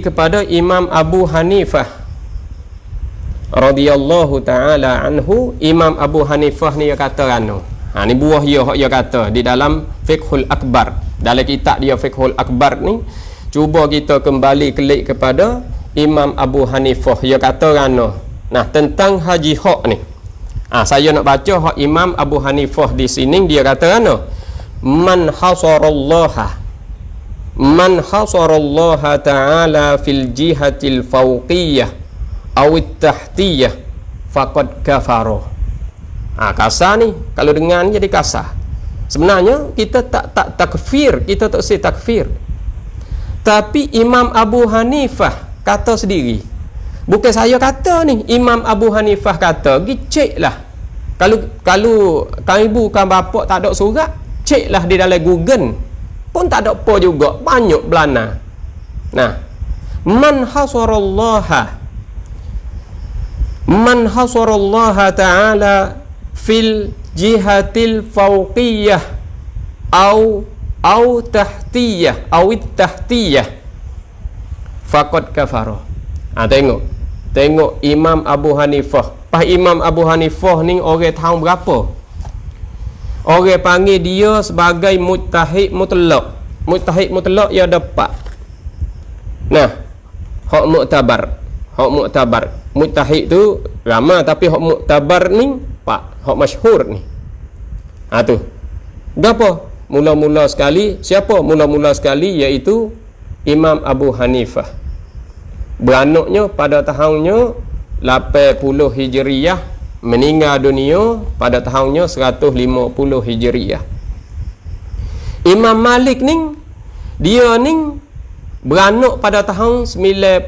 kepada Imam Abu Hanifah radhiyallahu taala anhu. Imam Abu Hanifah ni dia kata anu. Ni buah dia kata di dalam Fiqhul Akbar. Dalam kitab dia Fiqhul Akbar ni, cuba kita kembali kelik kepada Imam Abu Hanifah. Dia kata anu. Tentang haji hak ni. Saya nak baca hak Imam Abu Hanifah di sini. Dia kata anu, man hasarallaha ta'ala fil jihatil fawqiyah awit tahtiyah faqad kafara. Kasar ni, kalau dengar jadi kasar. Sebenarnya kita tak takfir, kita tak say takfir. Tapi Imam Abu Hanifah kata sendiri. Bukan saya kata ni, Imam Abu Hanifah kata, pergi cek lah. Kalau kan ibu kan bapa tak ada surat, cek lah di dalam Google. Pun tak ada apa juga, banyak belana. Man hasarallaha ta'ala fil jihatil fawqiyah au tahtiyah tahtiyah faqad kafara. Tengok Imam Abu Hanifah. Imam Abu Hanifah ni orang tahun berapa? Orang panggil dia sebagai mujtahid mutlaq. Mujtahid mutlaq ia ada 4. Hak muktabar. Mujtahid tu ramai, tapi hak muktabar ni 4. Hak masyhur ni. Tu. Gapo? Mula-mula sekali, siapa mula-mula sekali iaitu Imam Abu Hanifah. Beranaknya pada tahunnya 80 Hijriyah, meninggal dunia pada tahunnya 150 Hijriyah. Imam Malik ni, dia ni beranak pada tahun 93,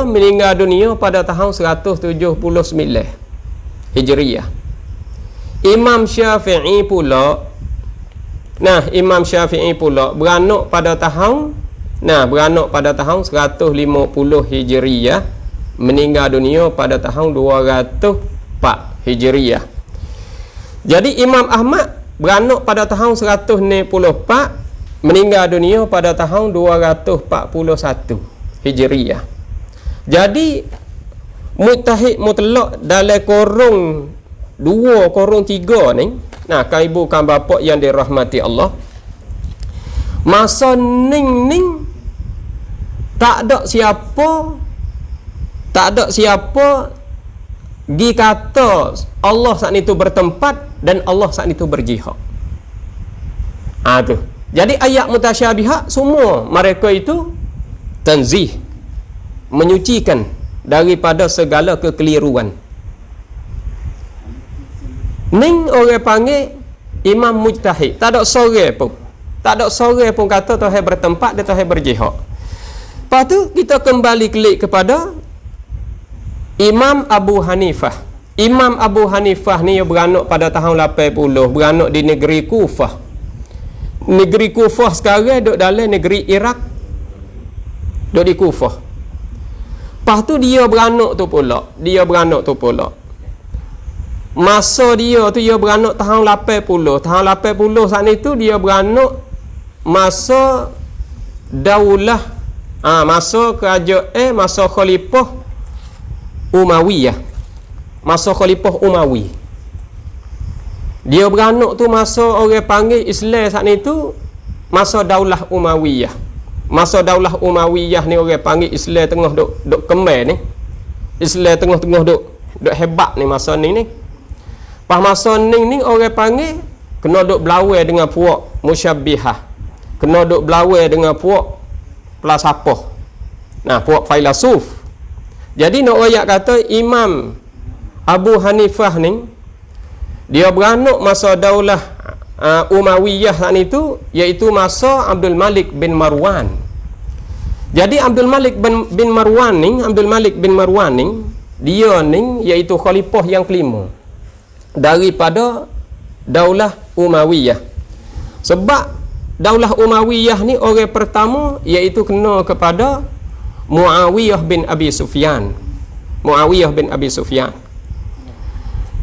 meninggal dunia pada tahun 179 Hijriyah. Imam Syafi'i pula beranak pada tahun 150 Hijriyah, meninggal dunia pada tahun 204 Hijriyah. Jadi Imam Ahmad beranak pada tahun 164, meninggal dunia pada tahun 241 Hijriyah. Jadi mujtahid mutlak dalam korong 2, korong 3 ni, kan ibu kan bapa yang dirahmati Allah, masa ning tak ada siapa gi kata Allah saat itu bertempat dan Allah saat itu berjihad. Tu. Jadi ayat mutasyabihat semua mereka itu tanzih, menyucikan daripada segala kekeliruan. Ning orang panggil imam mujtahid. Tak ada seorang pun kata Tuhan bertempat dan Tuhan berjihad. Lepas tu kita kembali klik kepada Imam Abu Hanifah. Imam Abu Hanifah ni beranak pada tahun 80, beranak di negeri Kufah. Negeri Kufah sekarang duduk dalam negeri Iraq, duduk di Kufah. Lepas tu dia beranak tu pula. Masa dia tu dia beranak tahun 80. Tahun 80 saat itu dia beranak masa daulah, masa kerajaan, masa khalifah Umayyah. masa Khalifah Umawi. Dia beranak tu masa orang panggil Islam saat ni tu masa Daulah Umayyah. Masa Daulah Umayyah ni orang panggil Islam tengah duk kemar ni. Islam tengah-tengah duk hebat ni masa ni. Pas masa ni orang panggil kena duk berlawan dengan puak musyabbihah. Kena duk berlawan dengan puak falsafah. Nah, puak filosof. Jadi nak ayat kata Imam Abu Hanifah ni dia beranak masa Daulah Umayyah saat itu, iaitu masa Abdul Malik bin Marwan. Jadi Abdul Malik bin Marwan ni dia ni iaitu khalifah yang kelima daripada Daulah Umayyah. Sebab Daulah Umayyah ni orang pertama iaitu kena kepada Muawiyah bin Abi Sufyan. Muawiyah bin Abi Sufyan.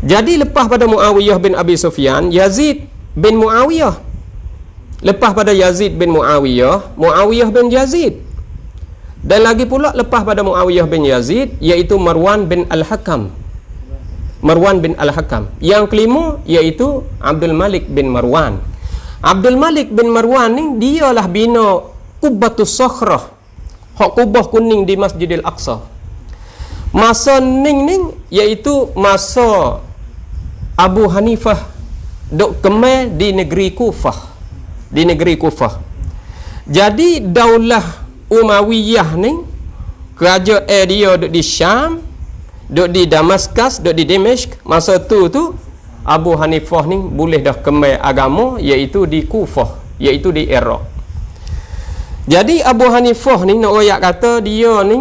Jadi lepas pada Muawiyah bin Abi Sufyan, Yazid bin Muawiyah. Lepas pada Yazid bin Muawiyah, Muawiyah bin Yazid. Dan lagi pula lepas pada Muawiyah bin Yazid, iaitu Marwan bin Al-Hakam. Marwan bin Al-Hakam. Yang kelima iaitu Abdul Malik bin Marwan. Abdul Malik bin Marwan ni dialah bina Qubbatus Sakhrah, hak kubah kuning di Masjidil Aqsa. Masa ning iaitu masa Abu Hanifah duk kemar di negeri Kufah. Di negeri Kufah. Jadi Daulah Umayyah ni kerajaan dia duk di Syam, duk di Damaskus, duk di Dimashq. Masa tu Abu Hanifah ni boleh dah kemar agama iaitu di Kufah, iaitu di Iraq. Jadi Abu Hanifah ni nak royak kata dia ni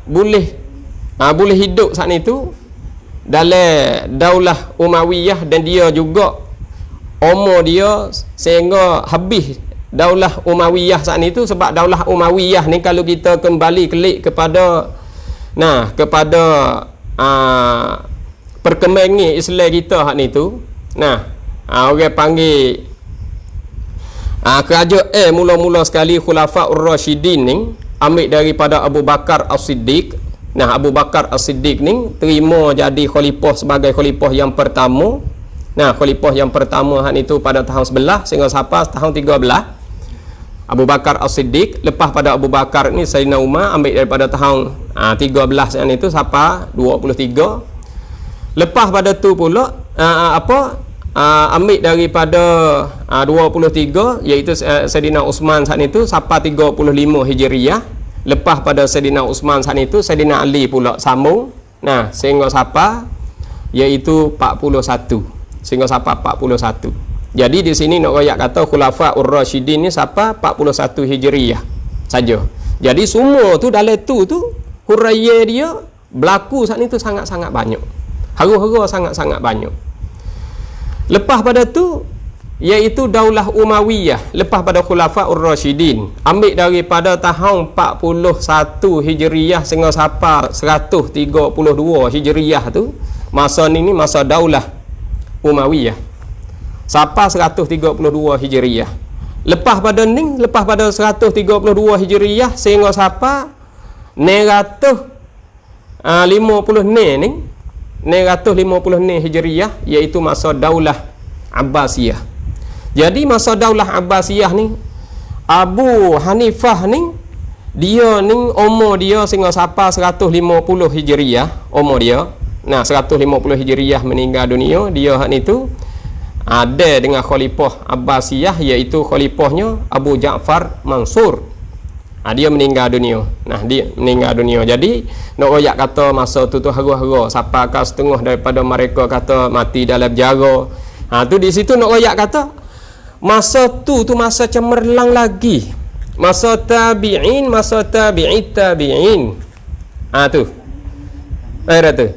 boleh hidup saat itu dalam Daulah Umayyah, dan dia juga umur dia sehingga habis Daulah Umayyah saat itu. Sebab Daulah Umayyah ni kalau kita kembali kelik kepada perkembangan Islam kita hak ni tu, orang panggil kerajaan mula-mula sekali Khulafaur Rasyidin ni ambil daripada Abu Bakar As-Siddiq. Abu Bakar As-Siddiq ni terima jadi khalifah sebagai khalifah yang pertama. Khalifah yang pertama hak itu pada tahun 11 sehingga sampai tahun 13. Abu Bakar As-Siddiq. Lepas pada Abu Bakar ni Sayyidina Umar ambil daripada tahun 13 yang itu sampai 23. Lepas pada tu pula ambil daripada 23 iaitu Sayyidina Uthman saat itu sampai 35 Hijriah. Lepas pada Sayyidina Uthman saat itu Sayyidina Ali pula sambung sehingga sampai iaitu 41. Sehingga sampai 41. Jadi di sini nak royak kata Khulafaur Rasyidin ni sampai 41 Hijriah saja. Jadi semua tu dalam tu huraiya dia berlaku saat itu sangat-sangat banyak. Haru-haru sangat-sangat banyak. Lepas pada tu iaitu Daulah Umayyah, lepas pada Khulafaur Rasyidin, ambil daripada tahun 41 Hijriah sehingga sampai 132 Hijriah tu, masa ni masa Daulah Umayyah sampai 132 Hijriah. Lepas pada 132 Hijriah sehingga sampai 950 Hijriah iaitu masa Daulah Abbasiyah. Jadi masa Daulah Abbasiyah ni Abu Hanifah ni dia ni umur dia sehingga sampai 150 Hijriah umur dia. 150 Hijriah meninggal dunia. Dia hak ni tu ada dengan Khalifah Abbasiyah iaitu khalifahnya Abu Ja'far Mansur. Dia meninggal dunia. Dia meninggal dunia. Jadi nak royak kata masa tu haru-haru sampai ke setengah daripada mereka kata mati dalam penjara. Tu di situ nak royak kata masa tu masa cemerlang lagi. Masa tabi'in, masa tabi'it tabi'in. Tu. Tu.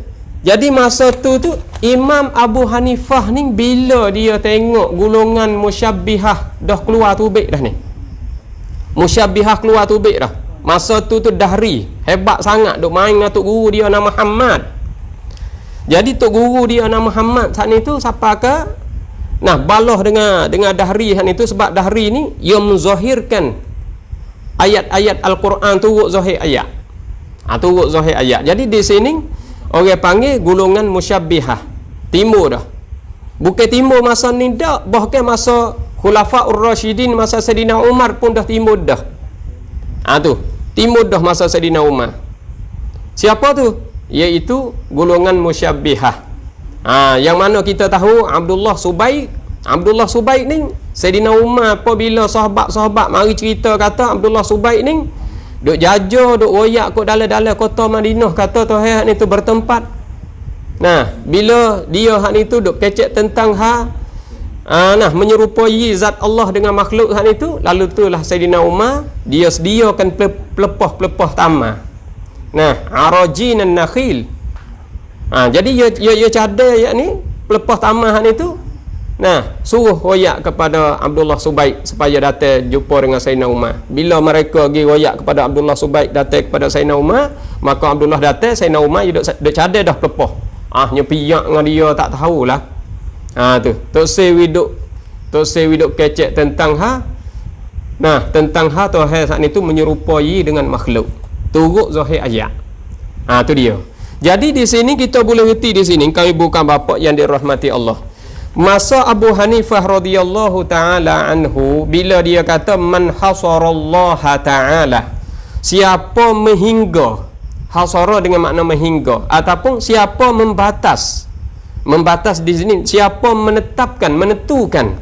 Jadi masa tu Imam Abu Hanifah ni bila dia tengok golongan musyabbihah dah keluar tubik dah ni. Musyabbihah keluar tubik dah. Masa tu Dahri hebat sangat duk main dengan tok guru dia nama Muhammad. Jadi tok guru dia nama Muhammad saat ni tu siapa ke balah dengan Dahri saat ni tu, sebab Dahri ni ia menzahirkan ayat-ayat Al-Quran, turut zahir ayat. Turut zahir ayat. Jadi di sini orang panggil golongan musyabbihah. Timur dah. Bukan timur masa ni dah, bahkan masa Khulafaur Rasyidin, masa Saidina Umar pun dah timur dah. Tu, timur dah masa Saidina Umar. Siapa tu? Iaitu golongan musyabbihah. Yang mana kita tahu Abdullah Subaik ni Saidina Umar apabila sahabat-sahabat mari cerita kata Abdullah Subaik ni duk jajah, duk royak kat dalam-dalam kota Madinah, kata Tuhan hak ni tu bertempat. Nah, bila dia hak ni tu duk kecek tentang menyerupai zat Allah dengan makhluk hak ni tu, lalu itulah Saidina Umar dia sediakan pelepah-pelepah tamar. Nah, arajinan nakhil. Jadi ia cadai yak ni pelepah tamar hak ni tu. Nah, suruh royak kepada Abdullah Subaik supaya datang jumpa dengan Saidina Umar. Bila mereka pergi royak kepada Abdullah Subaik datang kepada Saidina Umar, maka Abdullah datang, Saidina Umar dia duk cadai dah pelepah. Nyepiak dengan dia tak tahulah. Tu. Tok Sewi duk kecek tentang tentang Tuhan saat ni tu menyerupai dengan makhluk. Turut zahir ayat. Tu dia. Jadi di sini kita boleh reti di sini kami bukan bapa yang dirahmati Allah. Masa Abu Hanifah radhiyallahu taala anhu bila dia kata man hasarallaha taala, siapa menghingga, hasara dengan makna menghingga ataupun siapa membatas di sini, siapa menentukan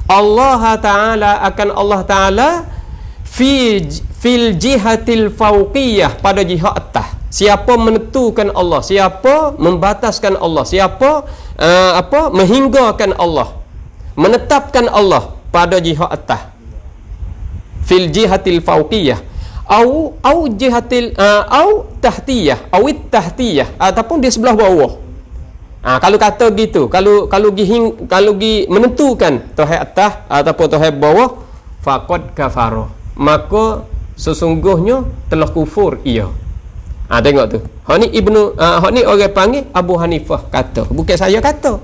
Allah taala akan Allah taala fil jihatil fauqiyah, pada jihad atas. Siapa menentukan Allah, siapa membataskan Allah, siapa menghinggakan Allah, menetapkan Allah pada jihad atas, fil jihatil fauqiyah au jihatil au tahtiyah tahtiyah ataupun di sebelah bawah. Kalau kata gitu, kalau menentukan Tuhan atas ataupun Tuhan bawah, faqad kafara, maka sesungguhnya telah kufur ia. Tengok tu. Hak ni orang panggil Abu Hanifah kata, bukan saya kata.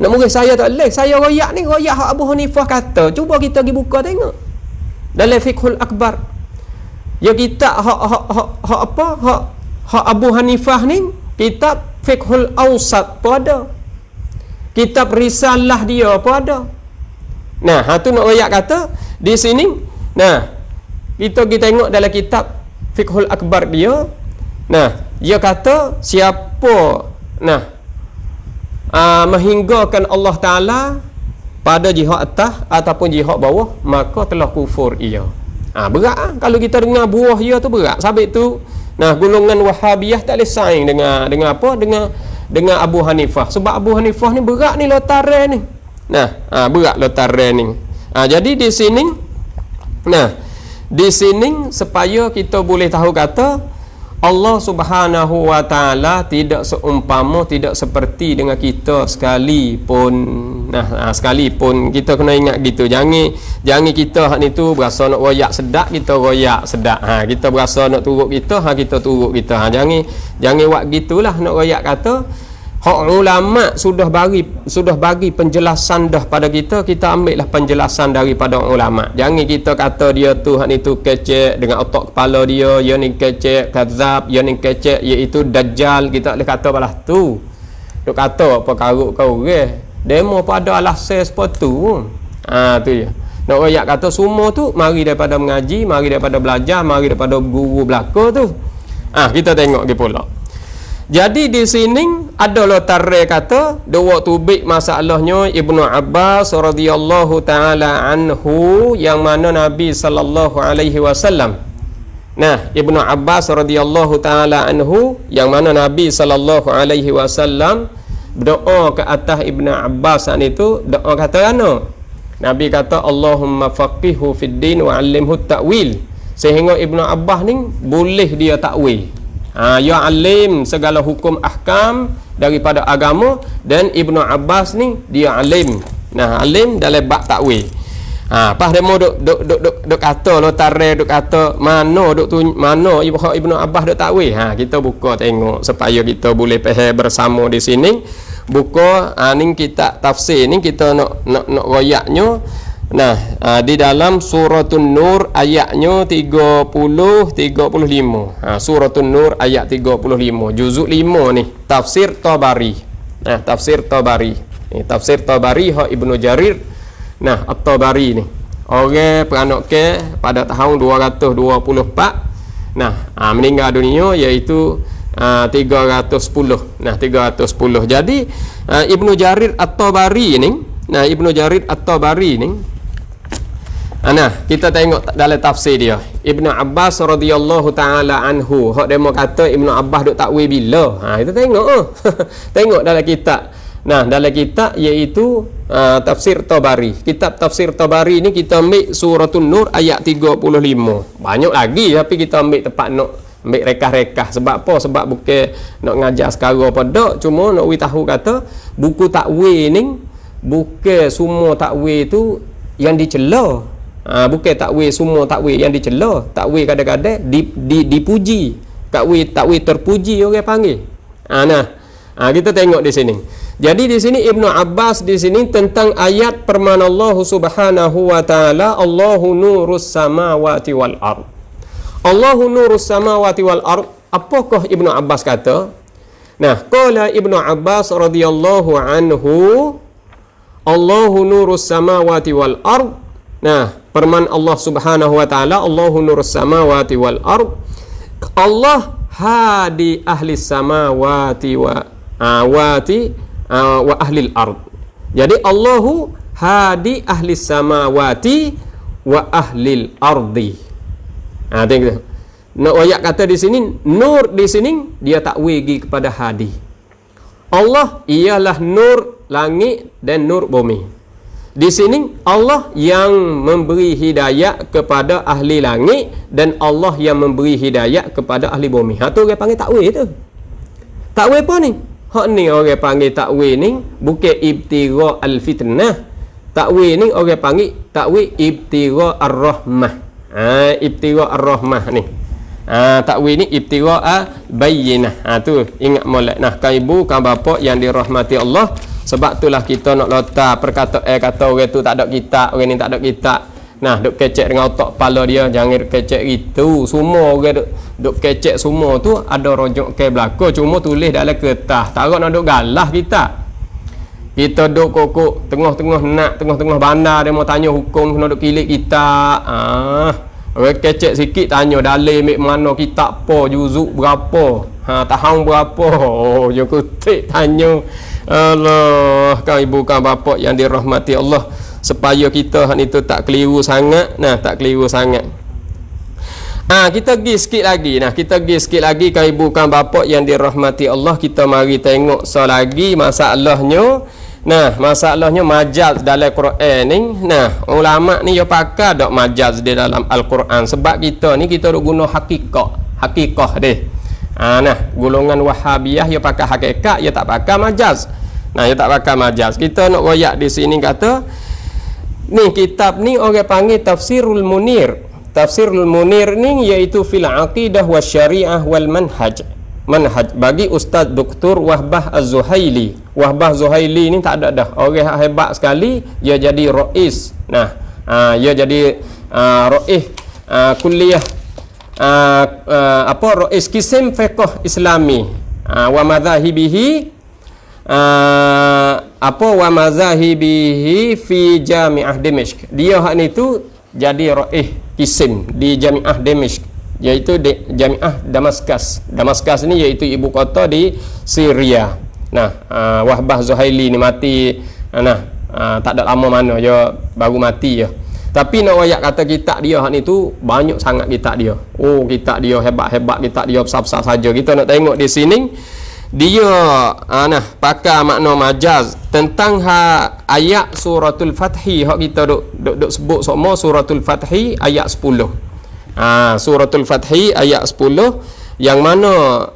Nak murid saya tak boleh. Saya royak hak Abu Hanifah kata. Cuba kita pergi buka tengok. Dalam Fiqhul Akbar. Ya kita hak Abu Hanifah ni, kitab Fiqhul Awsat pun ada. Kitab Risalah dia pun ada. Nah, tu nak royak kata di sini. Nah, kita pergi tengok dalam kitab Fiqhul Akbar dia. Nah, dia kata siapa menghinggakan Allah Ta'ala pada jihad atas ataupun jihad bawah, maka telah kufur ia. Berat kalau kita dengar buah dia tu berat. Sebab tu golongan Wahabiyah tak boleh saing dengan apa? Dengan Abu Hanifah. Sebab Abu Hanifah ni berat ni lotaran ni. Berat lotaran ni. Jadi di sini supaya kita boleh tahu kata Allah Subhanahu wa taala tidak seumpama, tidak seperti dengan kita sekalipun. Sekalipun kita kena ingat gitu. Jangan kita hak ni tu berasa nak royak sedap, kita royak sedap. Kita berasa nak turut kita, kita turut kita. Jangan buat gitulah nak royak kata. Hak ulama sudah bagi penjelasan dah pada kita ambillah penjelasan daripada ulama. Jangan kita kata dia tu hak ni tu kecek dengan otak kepala dia ni kecek kadzab, ni kecek iaitu dajjal, kita boleh kata balah tu. Duk kata apa karuk kau demo pada alasan seperti tu. Tu je. Nak royak kata semua tu mari daripada mengaji, mari daripada belajar, mari daripada guru belaka tu. Kita tengok dia pula. Jadi di sini ada lotare kata dua tubik masalahnya Ibnu Abbas radhiyallahu taala anhu, yang mana Nabi sallallahu alaihi wasallam. Ibnu Abbas radhiyallahu taala anhu, yang mana Nabi sallallahu alaihi wasallam berdoa ke atas Ibnu Abbas itu, doa kata ana. Nabi kata Allahumma faqihhu fid din wa 'allimhu ta'wil, sehingga Ibnu Abbas ni boleh dia takwil. Ya alim segala hukum ahkam daripada agama, dan Ibnu Abbas ni dia alim. Alim dalam bab takwil. Pas demo duk kata lotare, duk kata mana Ibnu Abbas duk takwil. Kita buka tengok supaya kita boleh faham bersama di sini. Buka ni kitab tafsir ni, kita nak royaknya. Nah, di dalam Suratul Nur ayatnya 30 35. Suratul Nur ayat 35, juzuk 5 ni, tafsir Tabari. Nah, tafsir Tabari. Ni tafsir Tabari hak Ibnu Jarir. Nah, At-Tabari ni. Orang beranak ke pada tahun 224. Nah, meninggal dunia iaitu 310. Nah, 310. Jadi Ibnu Jarir At-Tabari ni, nah Ibnu Jarir At-Tabari ni, nah kita tengok dalam tafsir dia. Ibnu Abbas radhiyallahu taala anhu, hak demo kata Ibnu Abbas duk takwil bila. Kita tengok tengok dalam kitab. Nah, dalam kitab iaitu tafsir Tabari. Kitab tafsir Tabari ni kita ambil Suratul Nur ayat 35. Banyak lagi tapi kita ambil tempat nak ambil rekah-rekah. Sebab apa? Sebab bukan nak ngajar sekarang apa dak, cuma nak we tahu kata buku takwil ni bukan semua takwil tu yang dicela. Bukan takwil semua takwil yang dicela. Takwil kadang-kadang dipuji. Takwil terpuji orang panggil. Kita tengok di sini. Jadi di sini Ibnu Abbas di sini tentang ayat firman Allah Subhanahu wa taala, Allahu nurus samawati wal ard. Allahu nurus samawati wal ard. Apakah Ibnu Abbas kata? Nah, qala Ibnu Abbas radhiyallahu anhu, Allahu nurus samawati wal ard. Nah, firman Allah Subhanahu wa taala, Allahu nurus samawati wal ard. Allah hadi ahli samawati wa ahlil ard. Jadi Allahu hadi ahli samawati wa ahlil ardi. Tengok. Nak ayat kata di sini, nur di sini dia takwil kepada hadi. Allah ialah nur langit dan nur bumi. Di sini Allah yang memberi hidayah kepada ahli langit dan Allah yang memberi hidayah kepada ahli bumi. Tu orang panggil takwil tu. Takwil apa ni? Hak ni orang panggil takwil ni bukan ibtira al-fitnah. Takwil ni orang panggil takwil ibtira ar-rahmah. Ibtira ar-rahmah ni. Takwil ni ibtira al-bayyinah. Tu ingat molek. Nah, kan ibu, kan bapa yang dirahmati Allah. Sebab itulah kita nak letak perkataan kata orang tu tak ada kitab, orang ni tak ada kitab. Nah, duk kecek dengan otak kepala dia, jangan kecek gitu. Semua orang duk kecek semua tu ada rojok ke belakang, cuma tulis dalam kertas. Tak nak duk galah kita. Kita duk kokok tengah-tengah bandar dia mau tanya hukum kena duk pilih kita. Orang kecek sikit tanya dalil mek mana kitab apa, juzuk berapa, tahun berapa. Yo kutik tanya. Allah, kan ibu kan bapa yang dirahmati Allah, supaya kita hak itu tak keliru sangat. Nah, tak keliru sangat. Kita pergi sikit lagi. Nah, kita pergi sikit lagi kan ibu kan bapa yang dirahmati Allah. Kita mari tengok lagi masalahnya. Nah, masalahnya majaz dalam Quran ni. Nah, ulama ni dia pakai dak majaz di dalam Al-Quran. Sebab kita ni kita duk guna hakikah deh. Nah, golongan Wahabiyah dia pakai hakikat, dia tak pakai majaz. Nah, dia tak pakai majaz. Kita nak royak di sini kata ni kitab ni orang panggil Tafsirul Munir. Tafsirul Munir ni iaitu fil aqidah wasyariah wal manhaj. Manhaj bagi Ustaz Dr. Wahbah Az-Zuhaili. Wahbah Zuhaili ni tak ada dah. Orang hebat sekali, dia jadi rais. Nah, dia jadi rais kuliah rais kisim fiqh Islami wa madzahibihi wa madzahibihi fi Jami'ah Dimashq. Dia hak ni tu jadi rais kisim di Jami'ah Dimashq, iaitu di Jami'ah Damaskus. Damaskus ni iaitu ibu kota di Syria. Nah, Wahbah Zuhaili ni mati tak ada lama mana, dia baru mati je. Tapi nak wayak kata kitab dia hak ni tu banyak sangat kitab dia. Kitab dia hebat-hebat, kitab dia besar-besar saja. Kita nak tengok di sini dia pakai makna majaz tentang ayat suratul Fathi hak kita duk sebut semua suratul Fathi ayat 10. Suratul Fathi ayat 10 yang mana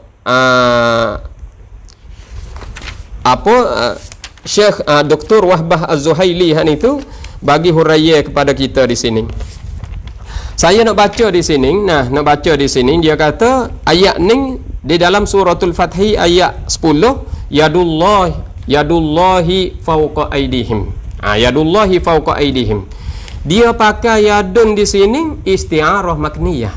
Syekh Dr. Wahbah Az-Zuhaili hak ni tu bagi huraiya kepada kita di sini. Saya nak baca di sini. Nah, nak baca di sini dia kata ayat ni di dalam suratul Fathi ayat 10, yadullahi fawqa aydihim. Yadullahi fawqa aydihim. Dia pakai yadun di sini isti'arah makniyah.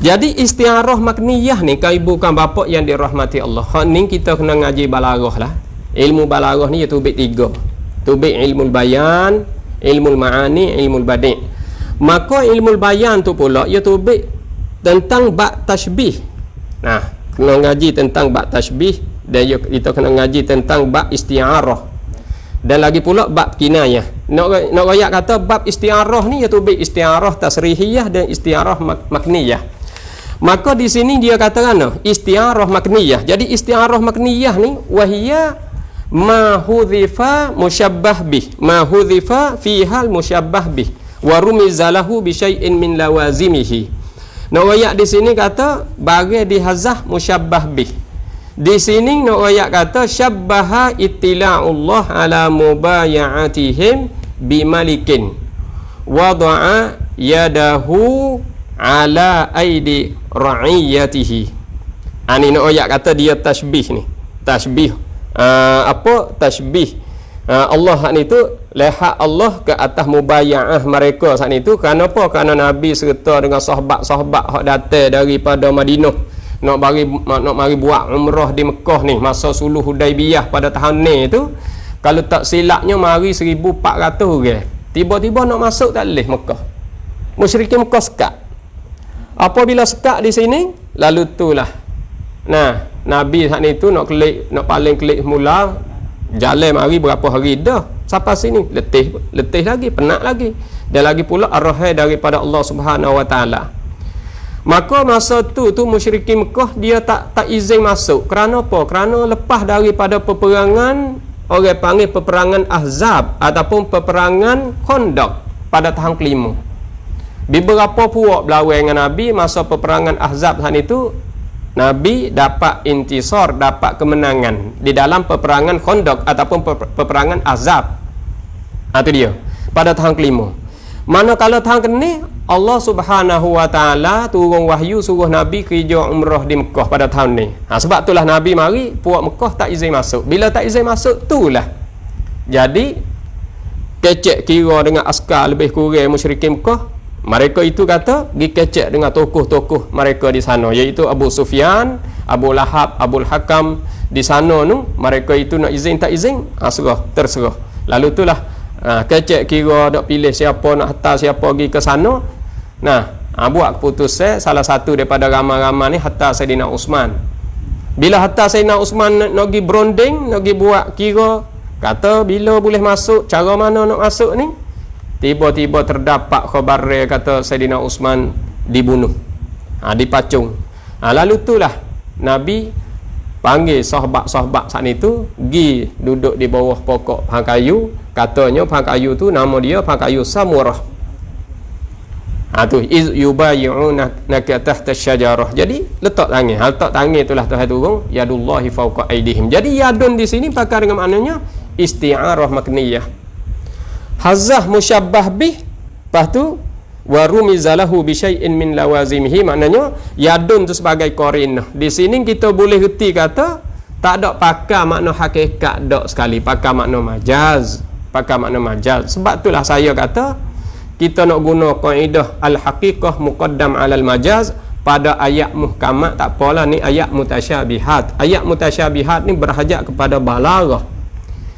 Jadi isti'arah makniyah ni kau ibu kan bapa yang dirahmati Allah. Hak ni kita kena ngaji balaghah lah. Ilmu balaghah ni iaitu tubik 3. Tubik ilmu bayan, ilmu ma'ani, ilmu badi'. Maka ilmu bayan tu pula ia tubik tentang bab tashbih. Nah, kena ngaji tentang bab tashbih dan kita kena ngaji tentang bab isti'arah. Dan lagi pula bab kinayah. Nak royak kata bab isti'arah ni iaitu bab isti'arah tasrihiyah dan isti'arah makniyah. Maka di sini dia katakan isti'arah makniyah. Jadi isti'arah makniyah ni wahia ma hudhifa musyabbah bih, ma hudhifa fi hal musyabbah bih wa rumiza lahu bi syai'in min lawazimihi. Nak royak di sini kata bagi dihazah musyabbah bih. Di sini nak ayat kata syabbaha ittila'ullah ala mubaya'atihim bimalikin wada'a yadahu ala aidi ra'iyatihi. Ini nak ayat kata dia tasbih ni. Tasbih apa tasbih? Allah ni tu lihat Allah ke atas mubaya'ah mereka saat itu. Kenapa? Kerana Nabi serta dengan sahabat-sahabat hak datang daripada Madinah nak mari buat umrah di Mekah ni masa suluh Hudaibiyah pada tahun ni tu. Kalau tak silapnya mari 1400 orang. Tiba-tiba nak masuk tak boleh Mekah. Musyrikin Mekah sekat. Apabila sekat di sini, lalu itulah. Nah, Nabi saat ni tu nak paling klik mula jalan mari berapa hari dah. Sampai sini letih lagi, penat lagi. Dan lagi pula arahai daripada Allah Subhanahu Wa Taala. Maka masa tu musyrikin Mekah dia tak izin masuk. Kerana apa? Kerana lepas daripada peperangan, orang panggil peperangan Ahzab ataupun peperangan Khandaq pada tahun kelima. Beberapa puak berlawan dengan Nabi masa peperangan Ahzab saat itu, Nabi dapat intisar, dapat kemenangan di dalam peperangan Khandaq ataupun peperangan Ahzab. Itu dia pada tahun kelima. Manakala tahun ke-ni Allah Subhanahu Wa Taala turun wahyu suruh Nabi kerja umrah di Mekah pada tahun ni. Sebab itulah Nabi mari puak Mekah tak izin masuk. Bila tak izin masuk itulah jadi kecek kira dengan askar lebih kurang musyrikin Mekah. Mereka itu kata pergi kecek dengan tokoh-tokoh mereka di sana, iaitu Abu Sufyan, Abu Lahab, Abul Hakam. Di sana tu mereka itu nak izin tak izin, terserah. Lalu itulah kecek kira nak pilih siapa, nak hantar siapa pergi ke sana. Buat keputusan salah satu daripada ramai-ramai ni hantar Saidina Uthman. Bila hantar Saidina Uthman nak pergi berunding, nak pergi buat kira, kata bila boleh masuk, cara mana nak masuk ni, tiba-tiba terdapat khabar kata Saidina Uthman dibunuh, dipacung. Lalu itulah Nabi panggil sahabat-sahabat saat itu pergi duduk di bawah pokok pohon kayu. Katanya pohon kayu tu nama dia pohon kayu Samurah. Tu iz yubayyi'unaka tahta syajarah. Jadi letak tangan itulah Tuhan turun yadullahi fawqa aydihim. Jadi yadun di sini pakai dengan maknanya isti'arah makniyah. Hazah musyabbah bih, lepas tu wa rumizalahu bi syai'in min lawazimihi, maknanya yadun tu sebagai qarinah. Di sini kita boleh reti kata tak ada pakai makna hakikat dak sekali, pakai makna majaz, Sebab itulah saya kata kita nak guna kaedah al-haqiqah muqaddam 'alal majaz pada ayat muhkamat. Tak apalah, ni ayat mutasyabihat. Ayat mutasyabihat ni berhajat kepada balaghah.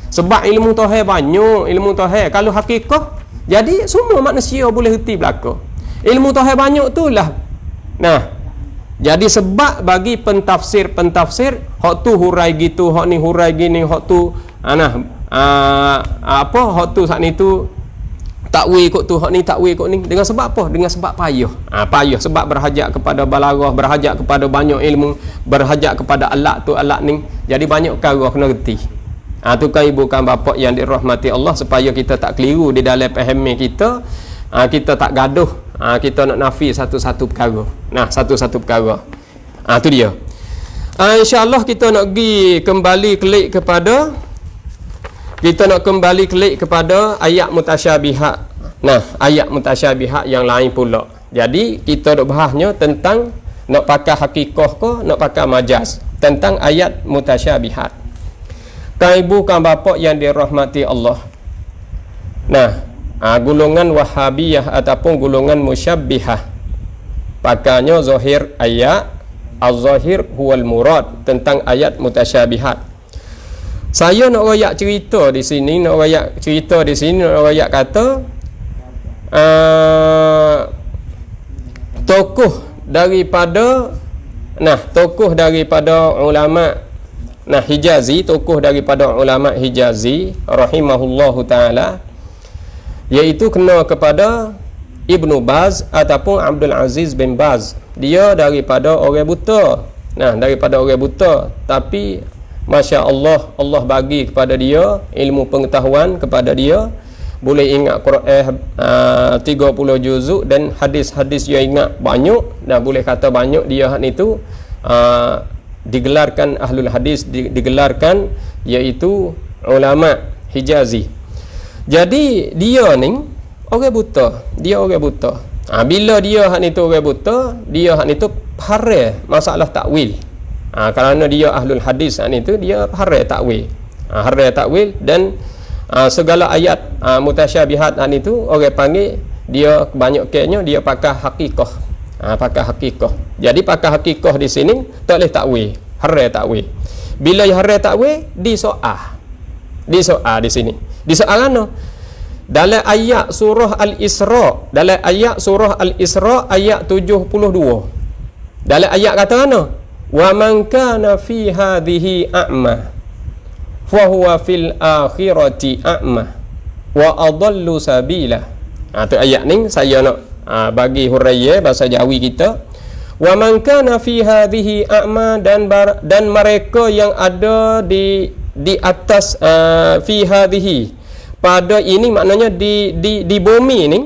Sebab ilmu tauhid banyak, ilmu tauhid. Kalau hakikah, jadi semua manusia boleh reti belaka. Ilmu tauhid banyak itulah. Jadi sebab bagi pentafsir, hak tu hurai gitu, hak ni hurai gini, hak tu hak tu saat ni tu takwil kot tu, hak ni takwil kot ni. Dengan sebab apa? Dengan sebab payah. Payah sebab berhajat kepada balaghah, berhajat kepada banyak ilmu, berhajat kepada alat tu alat ni. Jadi banyak perkara kena reti. Tu kan ibu kan bapa yang dirahmati Allah, supaya kita tak keliru di dalam pahami kita. Kita tak gaduh, kita nak nafi satu-satu perkara. Satu-satu perkara. Tu dia. InsyaAllah kita nak kembali klik kepada ayat mutasyabihat. Ayat mutasyabihat yang lain pula. Jadi kita nak bahasnya tentang nak pakai hakikah ke, nak pakai majaz, tentang ayat mutasyabihat. Kan ibu kan bapa yang dirahmati Allah. golongan Wahabiyah ataupun golongan Musyabbihah pakainya zahir ayat, az-zahir huwal murad, tentang ayat mutasyabihat. Saya nak royak cerita di sini, nak royak kata tokoh daripada ulama Hijazi, tokoh daripada ulama Hijazi rahimahullahu taala, iaitu kena kepada Ibnu Baz ataupun Abdul Aziz bin Baz. Dia daripada orang buta. Daripada orang buta, tapi masya-Allah, Allah bagi kepada dia ilmu pengetahuan, kepada dia boleh ingat Quran 30 juzuk dan hadis-hadis dia ingat banyak, dan boleh kata banyak dia hak itu digelarkan ahlul hadis, digelarkan iaitu ulama Hijazi. Jadi dia ni orang buta, bila dia hak ni tu orang buta, dia hak ni tu haram masalah takwil. Kerana dia ahlul hadis hak ni tu dia haram takwil, dan segala ayat mutasyabihat hak ni tu orang panggil dia kebanyakannya dia pakai hakikah. Jadi pakai hakikah di sini tak boleh takwil, haram takwil. Bila haram takwil disoal di sini. Disoal mana? Dalam ayat surah Al-Isra, ayat 72. Dalam ayat kata mana? Wa man kana fi hadhihi a'ma fa huwa fil akhirati a'ma wa adallu sabila. Tu ayat ni saya nak bagi huraiya bahasa Jawi kita. Wa man kana fi hadhihi a'ma, dan mereka yang ada di atas fi hadhihi, pada ini maknanya di bumi ni,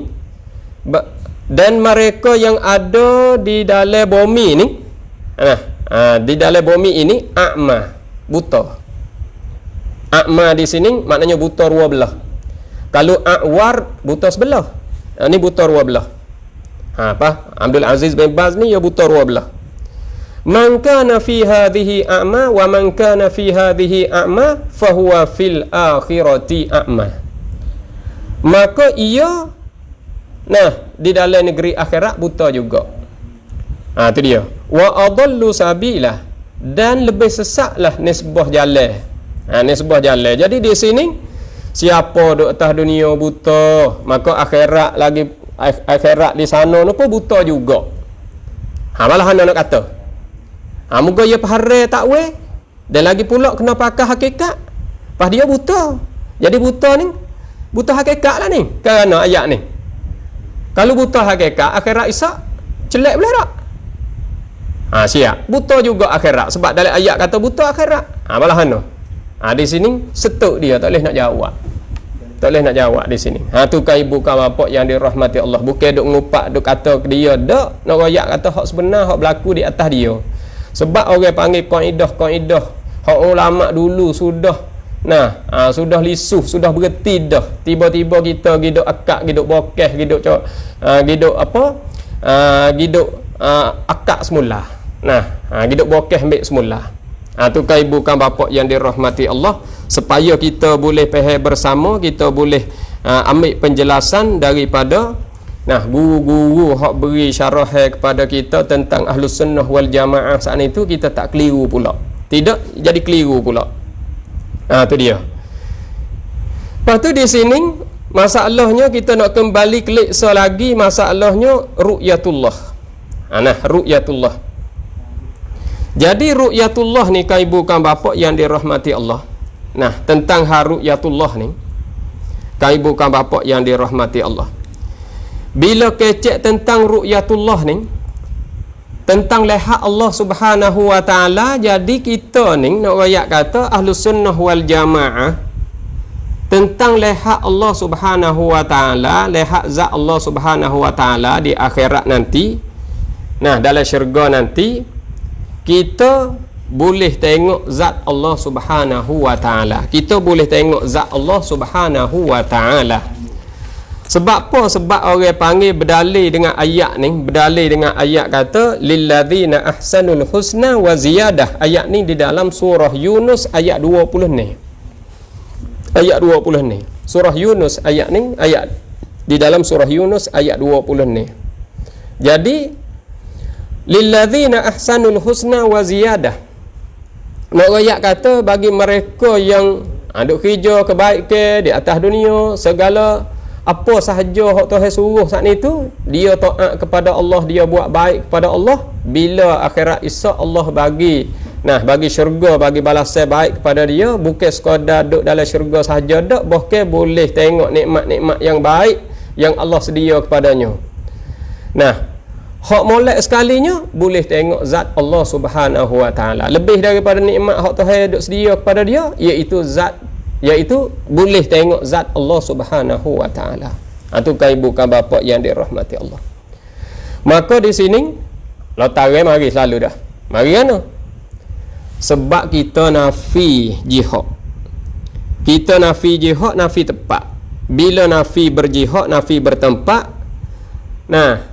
dan mereka yang ada di dalam bumi ni, di dalam bumi ini a'ma, buta. A'ma di sini maknanya buta dua belah. Kalau a'war buta sebelah, ni buta dua belah. Abdul Aziz bin Baz ni ya buta dua belah. Man kana fi hadhihi a'ma wa man kana fi hadhihi a'ma fa huwa fil akhirati a'ma. Maka ia di dalam negeri akhirat buta juga. Tu dia. Wa adallu sabila, dan lebih sesatlah nisbah jalan. Nisbah jalan. Jadi di sini siapa duk atas dunia buta, maka akhirat di sana ni pun buta juga. Malah nak kata moga ia paharai takwil, dan lagi pula kena pakai hakikat. Pas dia buta. Jadi buta ni buta hakikat lah ni. Kerana ayat ni, kalau buta hakikat akhirat isak celak boleh tak? Siap. Buta juga akhirat, sebab dalam ayat kata buta akhirat. Malah di sini setuk dia, tak boleh nak jawab. Di sini. Tu kan ibu kan bapak yang dirahmati Allah. Bukan duk ngupak, duk kata dia dak, nak royak kata hak sebenar, hak berlaku di atas dia. Sebab orang panggil kaedah hak ulama dulu sudah sudah lisuh, sudah berhenti dah. Tiba-tiba kita giduk akak, giduk bokeh, giduk akak semula. Giduk bokeh ambil semula. Tu kan ibu kan bapak yang dirahmati Allah, supaya kita boleh faham bersama, kita boleh ambil penjelasan daripada guru-guru hak beri syarah kepada kita tentang Ahlus Sunnah wal Jamaah saat itu, kita tak keliru pula. Tidak jadi keliru pula. Tu dia. Lepas tu di sini masalahnya kita nak kembali keleksa lagi, masalahnya ru'yatullah. Ru'yatullah. Jadi ru'yatullah ni kan ibu kan bapak yang dirahmati Allah. Tentang ru'yatullah ni, kan ibu kan bapak yang dirahmati Allah, bila kecek tentang ru'yatullah ni, tentang lihat Allah Subhanahu wa taala, jadi kita ni nak royak kata Ahlus Sunnah wal Jamaah tentang lihat Allah Subhanahu wa taala, lihat zat Allah Subhanahu wa taala di akhirat nanti. Dalam syurga nanti kita boleh tengok zat Allah Subhanahu wa taala. Kita boleh tengok zat Allah Subhanahu wa taala. Sebab apa? Sebab orang panggil berdalil dengan ayat ni, berdalil dengan ayat kata lilladzina ahsanul husna wa ziyadah. Ayat ni di dalam surah Yunus ayat 20 ni. Ayat 20 ni. Surah Yunus ayat ni ayat di dalam surah Yunus ayat 20 ni. Jadi lilladzina ahsanul husna wa ziyadah. Nak ayat kata bagi mereka yang duk kerja kebaikan di atas dunia, segala apa sahaja hak Tuhan suruh saat ni tu, dia taat kepada Allah, dia buat baik kepada Allah, bila akhirat esok Allah bagi syurga, bagi balasan baik kepada dia, bukan sekadar duduk dalam syurga sahaja dak, bahkan boleh tengok nikmat-nikmat yang baik yang Allah sedia kepadanya. Nah, hak molek sekalinya boleh tengok zat Allah Subhanahu wa taala. Lebih daripada nikmat hak Tuhan duk sedia kepada dia, iaitu boleh tengok zat Allah Subhanahu wa taala. Itu kan ibu kan bapa yang dirahmati Allah. Maka di sini lotare mari selalu dah. Mari ana. Sebab kita nafi jihad. Kita nafi jihad, nafi tepat. Bila nafi berjihad, nafi bertempat, nah,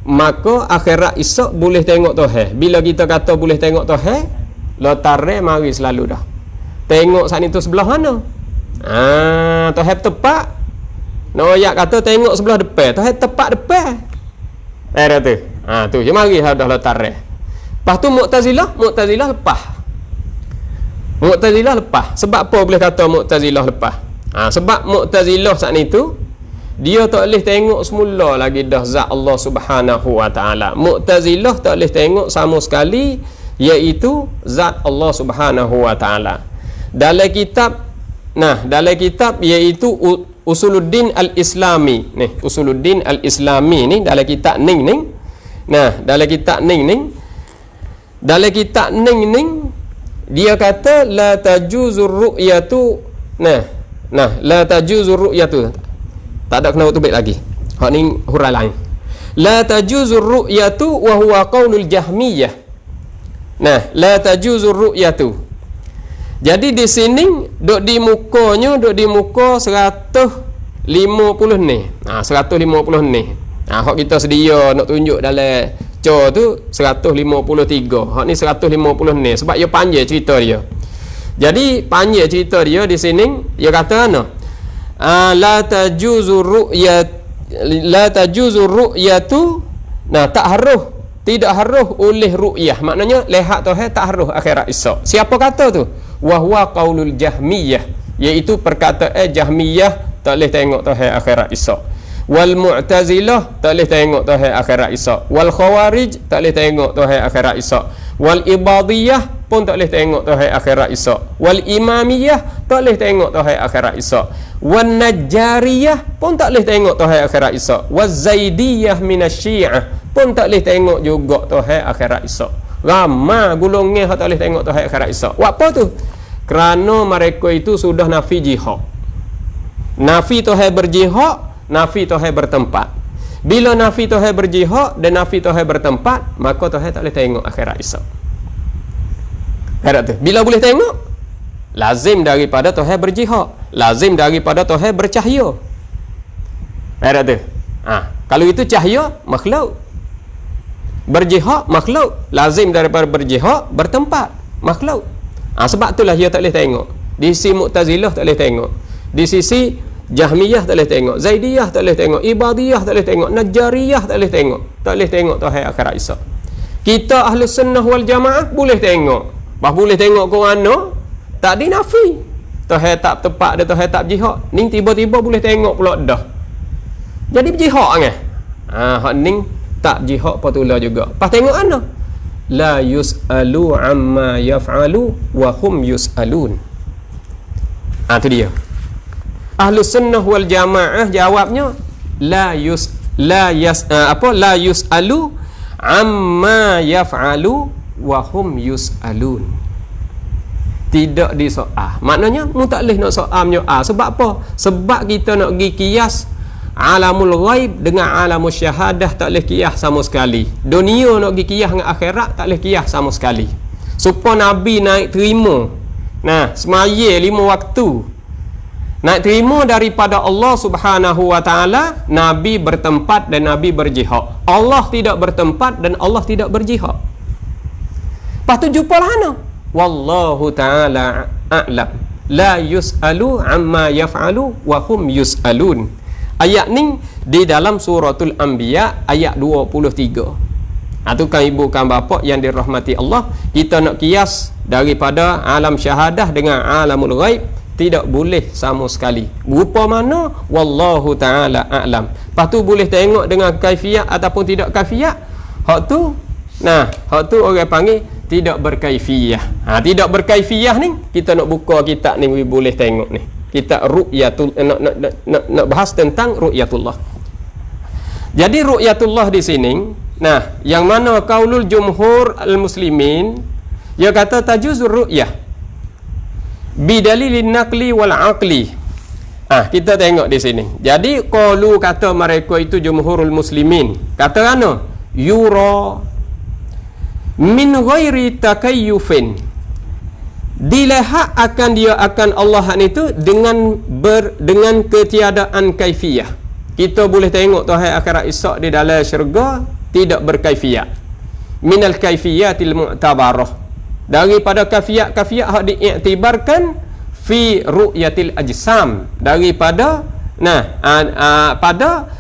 maka akhirat esok boleh tengok Tuhan. Bila kita kata boleh tengok Tuhan, lotare mari selalu dah. Tengok saat itu sebelah mana? Tuhan tepat. Noyak kata tengok sebelah depan. Tuhan tepat depan. Dah tu. Tu je mari dah letar. Lepas tu Mu'tazilah lepas. Mu'tazilah lepas. Sebab apa boleh kata Mu'tazilah lepas? Sebab Mu'tazilah saat itu dia tak boleh tengok semula lagi dah zat Allah Subhanahu wa taala. Mu'tazilah tak boleh tengok sama sekali, iaitu zat Allah Subhanahu wa taala. Dalam kitab iaitu Usuluddin Al-Islami. Nih, Usuluddin Al-Islami ni dalam kitab ning. Nah, dalam kitab ning dia kata la tajuzur ru'yatu. La tajuzur ru'yatu. Tak ada kena tubik lagi. Hak ni huruf lain. La tajuzur ru'yatu wa huwa qaulul Jahmiyah. Nah, la tajuzur ru'yatu. Jadi di sini duk di muka 150 ni. 150 ni. Hak kita sedia nak tunjuk dalam tu 153. Hak ni 150 ni sebab dia panjang cerita dia. Jadi panjang cerita dia di sini, dia kata la tajuzu ru'yatu. Nah, tidak harus oleh ru'yah. Maknanya lihat Tuhan tak harus akhirat esok. Siapa kata tu? Wa huwa qaulul Jahmiyah, iaitu perkataan Jahmiyah, tak boleh tengok Tuhan akhirat esok. Wal Mu'tazilah tak boleh tengok Tuhan akhirat esok. Wal Khawarij tak boleh tengok Tuhan akhirat esok. Wal Ibadiyah pun tak boleh tengok Tuhan akhirat esok. Wal Imamiyah tak boleh tengok Tuhan akhirat esok. Wan Najjariyah pun tak boleh tengok Tuhan akhirat esok. Waz Zaidiyah minasyiah pun tak boleh tengok juga Tuhan akhirat esok. Ramai golongan tak boleh tengok Tuhan akhirat esok. Buat apa tu? Kerana mereka itu sudah nafi jihad. Nafi Tuhan berjihad, nafi Tuhan bertempat. Bila nafi Tuhan berjihad dan nafi Tuhan bertempat, maka Tuhan tak boleh tengok akhirat esok. Harap tu. Bila boleh tengok? Lazim daripada Tuhan berjihad, lazim daripada Tuhan bercahaya. Harap tu. Kalau itu cahaya makhluk. Berjihad makhluk, lazim daripada berjihad bertempat makhluk. Sebab itulah dia tak boleh tengok. Di sisi Mu'tazilah tak boleh tengok. Di sisi Jahmiyah tak boleh tengok. Zaidiyah tak boleh tengok. Ibadiyah tak boleh tengok. Najjariyah tak boleh tengok. Tak boleh tengok Tuhan akhirat esok. Kita Ahlus Sunnah wal Jamaah boleh tengok. Boleh tengok ke mana? Tak dinafi. Tuhan tak tepat dia, Tuhan tak berjihad. Ni tiba-tiba boleh tengok pula dah. Jadi berjihad kan? Hak ning tak jihad patula juga. Pas tengok ana. La yus'alu amma yaf'alu wa hum yus'alun. Tu dia. Ahlus Sunnah wal Jamaah jawabnya la yus'alu amma yaf'alu wa hum yus'alun. Tidak disoal. Maknanya mu tak boleh nak soalnya sebab apa? Sebab kita nak pergi kias alamul ghaib dengan alamul syahadah, tak boleh kiyah sama sekali. Dunia nak pergi kiyah dengan akhirat tak boleh kiyah sama sekali. Supaya Nabi naik terima, semaya 5 waktu, naik terima daripada Allah Subhanahu wa taala, Nabi bertempat dan Nabi berjihad. Allah tidak bertempat dan Allah tidak berjihad. Lepas tu jumpa lah wallahu taala a'lam. La yus'alu amma yaf'alu wa hum yus'alun. Ayat ni di dalam suratul Anbiya ayat 23. Itu kan ibu kan bapa yang dirahmati Allah, kita nak kias daripada alam syahadah dengan alamul ghaib tidak boleh sama sekali. Rupa mana? Wallahu ta'ala a'lam. Lepas tu boleh tengok dengan kaifiat ataupun tidak kaifiat. Hak tu orang panggil tidak berkaifiah. Tidak berkaifiah ni kita nak buka kitab ni boleh tengok ni. Kita ru'yatul nak bahas tentang ru'yatullah. Jadi ru'yatullah di sini, yang mana qaulul jumhur al-muslimin, dia kata tajuzur ru'yah bidalilin naqli wal aqli. Kita tengok di sini. Jadi qaulu kata mereka itu jumhurul muslimin, kata ana yura min ghairi takayyufin, dilihat akan dia akan Allah itu dengan ketiadaan kaifiyah. Kita boleh tengok Tuhan akhirat esok di dalam syurga tidak berkaifiat. Minal kaifiyatil mu'tabarah, daripada kafiat hak diiktibarkan fi ru'yatil ajsam, daripada pada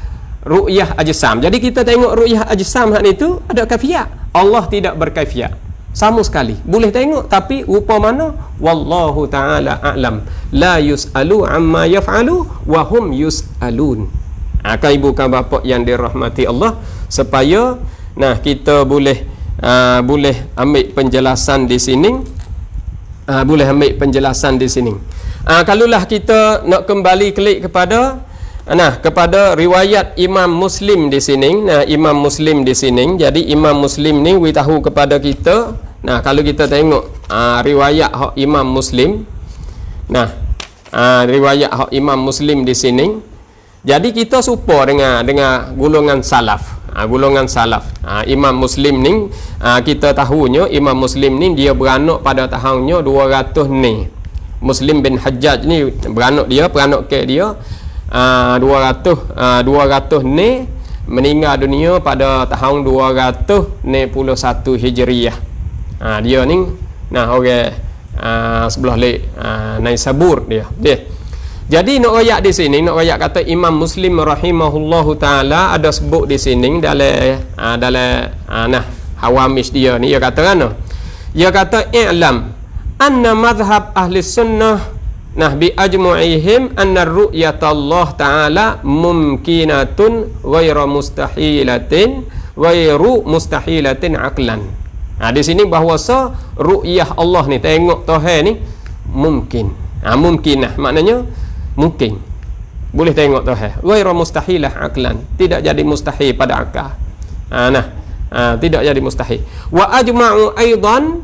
ru'yah ajsam. Jadi kita tengok ru'yah ajsam hak itu ada kafiat. Allah tidak berkaifiat sama sekali. Boleh tengok tapi rupa mana? Wallahu ta'ala a'lam. La yus'alu amma yaf'alu wa hum yus'alun. Kan ibu kan bapa yang dirahmati Allah, supaya kita boleh ambil penjelasan di sini. Kalaulah kita nak kembali klik kepada riwayat Imam Muslim di sini. Imam Muslim di sini. Jadi Imam Muslim ni beritahu kepada kita. Kalau kita tengok riwayat hak Imam Muslim. Riwayat hak Imam Muslim di sini. Jadi kita serupa dengan golongan salaf. Golongan salaf. Imam Muslim ni kita tahunya Imam Muslim ni dia beranak pada tahunnya 200 ni. Muslim bin Hajjaj ni beranak ke dia 200 ni meninggal dunia pada tahun 291 Hijriah. Dia ni orang sebelah lek Naisabur dia. Jadi nak ayat di sini, nak ayat kata Imam Muslim rahimahullahu taala ada sebut di sini dalam hawamish dia ni, dia kata kan? Dia kata i'lam anna madhhab ahli sunnah bi ajmu'ihim anna ru'yatallah ta'ala mumkinatun ghairu mustahilatin aqlan. Di sini bahawasa ru'yah Allah ni, tengok Tuhan ni mungkin. Mungkinah maknanya mungkin. Boleh tengok Tuhan. Ghairu mustahilah aqlan, tidak jadi mustahil pada akal. Tidak jadi mustahil. Wa ajma'u aidan,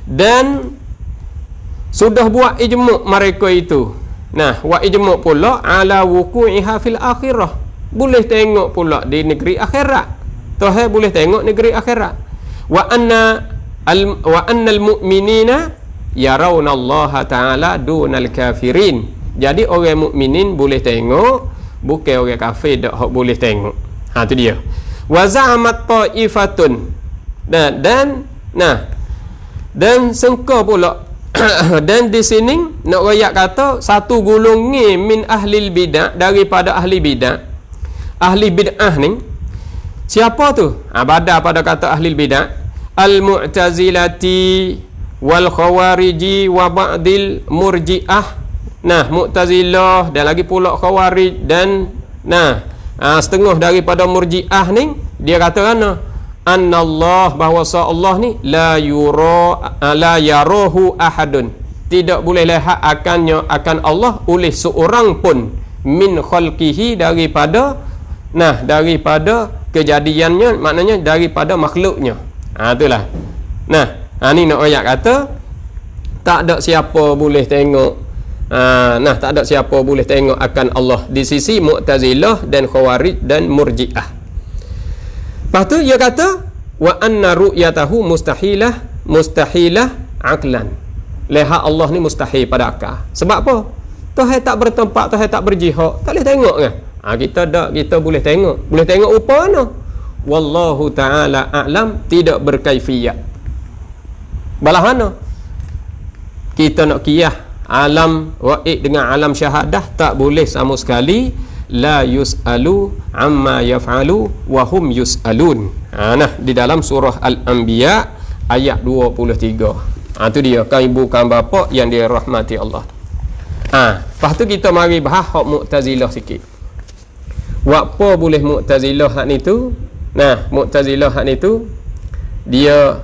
dan sudah buat ijma' mereka itu. Wa ijma' pula ala wuku'iha fil akhirah. Boleh tengok pula di negeri akhirat. Tuhan boleh tengok negeri akhirat. Wa annal mu'minina yarawna Allah Ta'ala dunal kafirin. Jadi orang mukminin boleh tengok, bukan orang kafir tak boleh tengok. Tu dia. Wa za'amat ta'ifatun, dan sangka pula dan di sini nak royak kata satu golongan min ahli bidah, daripada ahli bidah. Ahli bid'ah ni siapa tu? Badar pada kata ahli bidah, al-mu'tazilati wal khawariji wa ba'dil murji'ah. Mu'tazilah dan lagi pula khawarij, dan setengah daripada murji'ah ni dia kata mana? Annallah, bahawasa Allah ni la yarahu ahadun, tidak boleh lihat akan Allah oleh seorang pun, min khalqihi, daripada kejadiannya, maknanya daripada makhluknya. Itulah. Ni nak ayat kata tak ada siapa boleh tengok. Tak ada siapa boleh tengok akan Allah di sisi Mu'tazilah dan Khawarij dan Murji'ah. Lepas tu dia kata wa anna ru'yatahu mustahilah aqlan. Lihat Allah ni mustahil pada akal. Sebab apa? Tuhan tak bertempat, Tuhan tak berjihad, tak boleh tengok kan? Kita boleh tengok. Boleh tengok rupa mana? Wallahu ta'ala a'lam, tidak berkaifiyat. Balah mana? Kita nak kiyah alam waib dengan alam syahadah tak boleh sama sekali. la yus'alu amma yaf'alu wa hum yus'alun. Nah di dalam surah Al-Anbiya ayat 23. Tu dia kan ibu kan bapa yang dirahmati Allah. Lepas tu kita mari bahas hak Mu'tazilah sikit. Apa boleh Mu'tazilah hak ni tu? Nah, Mu'tazilah hak ni tu dia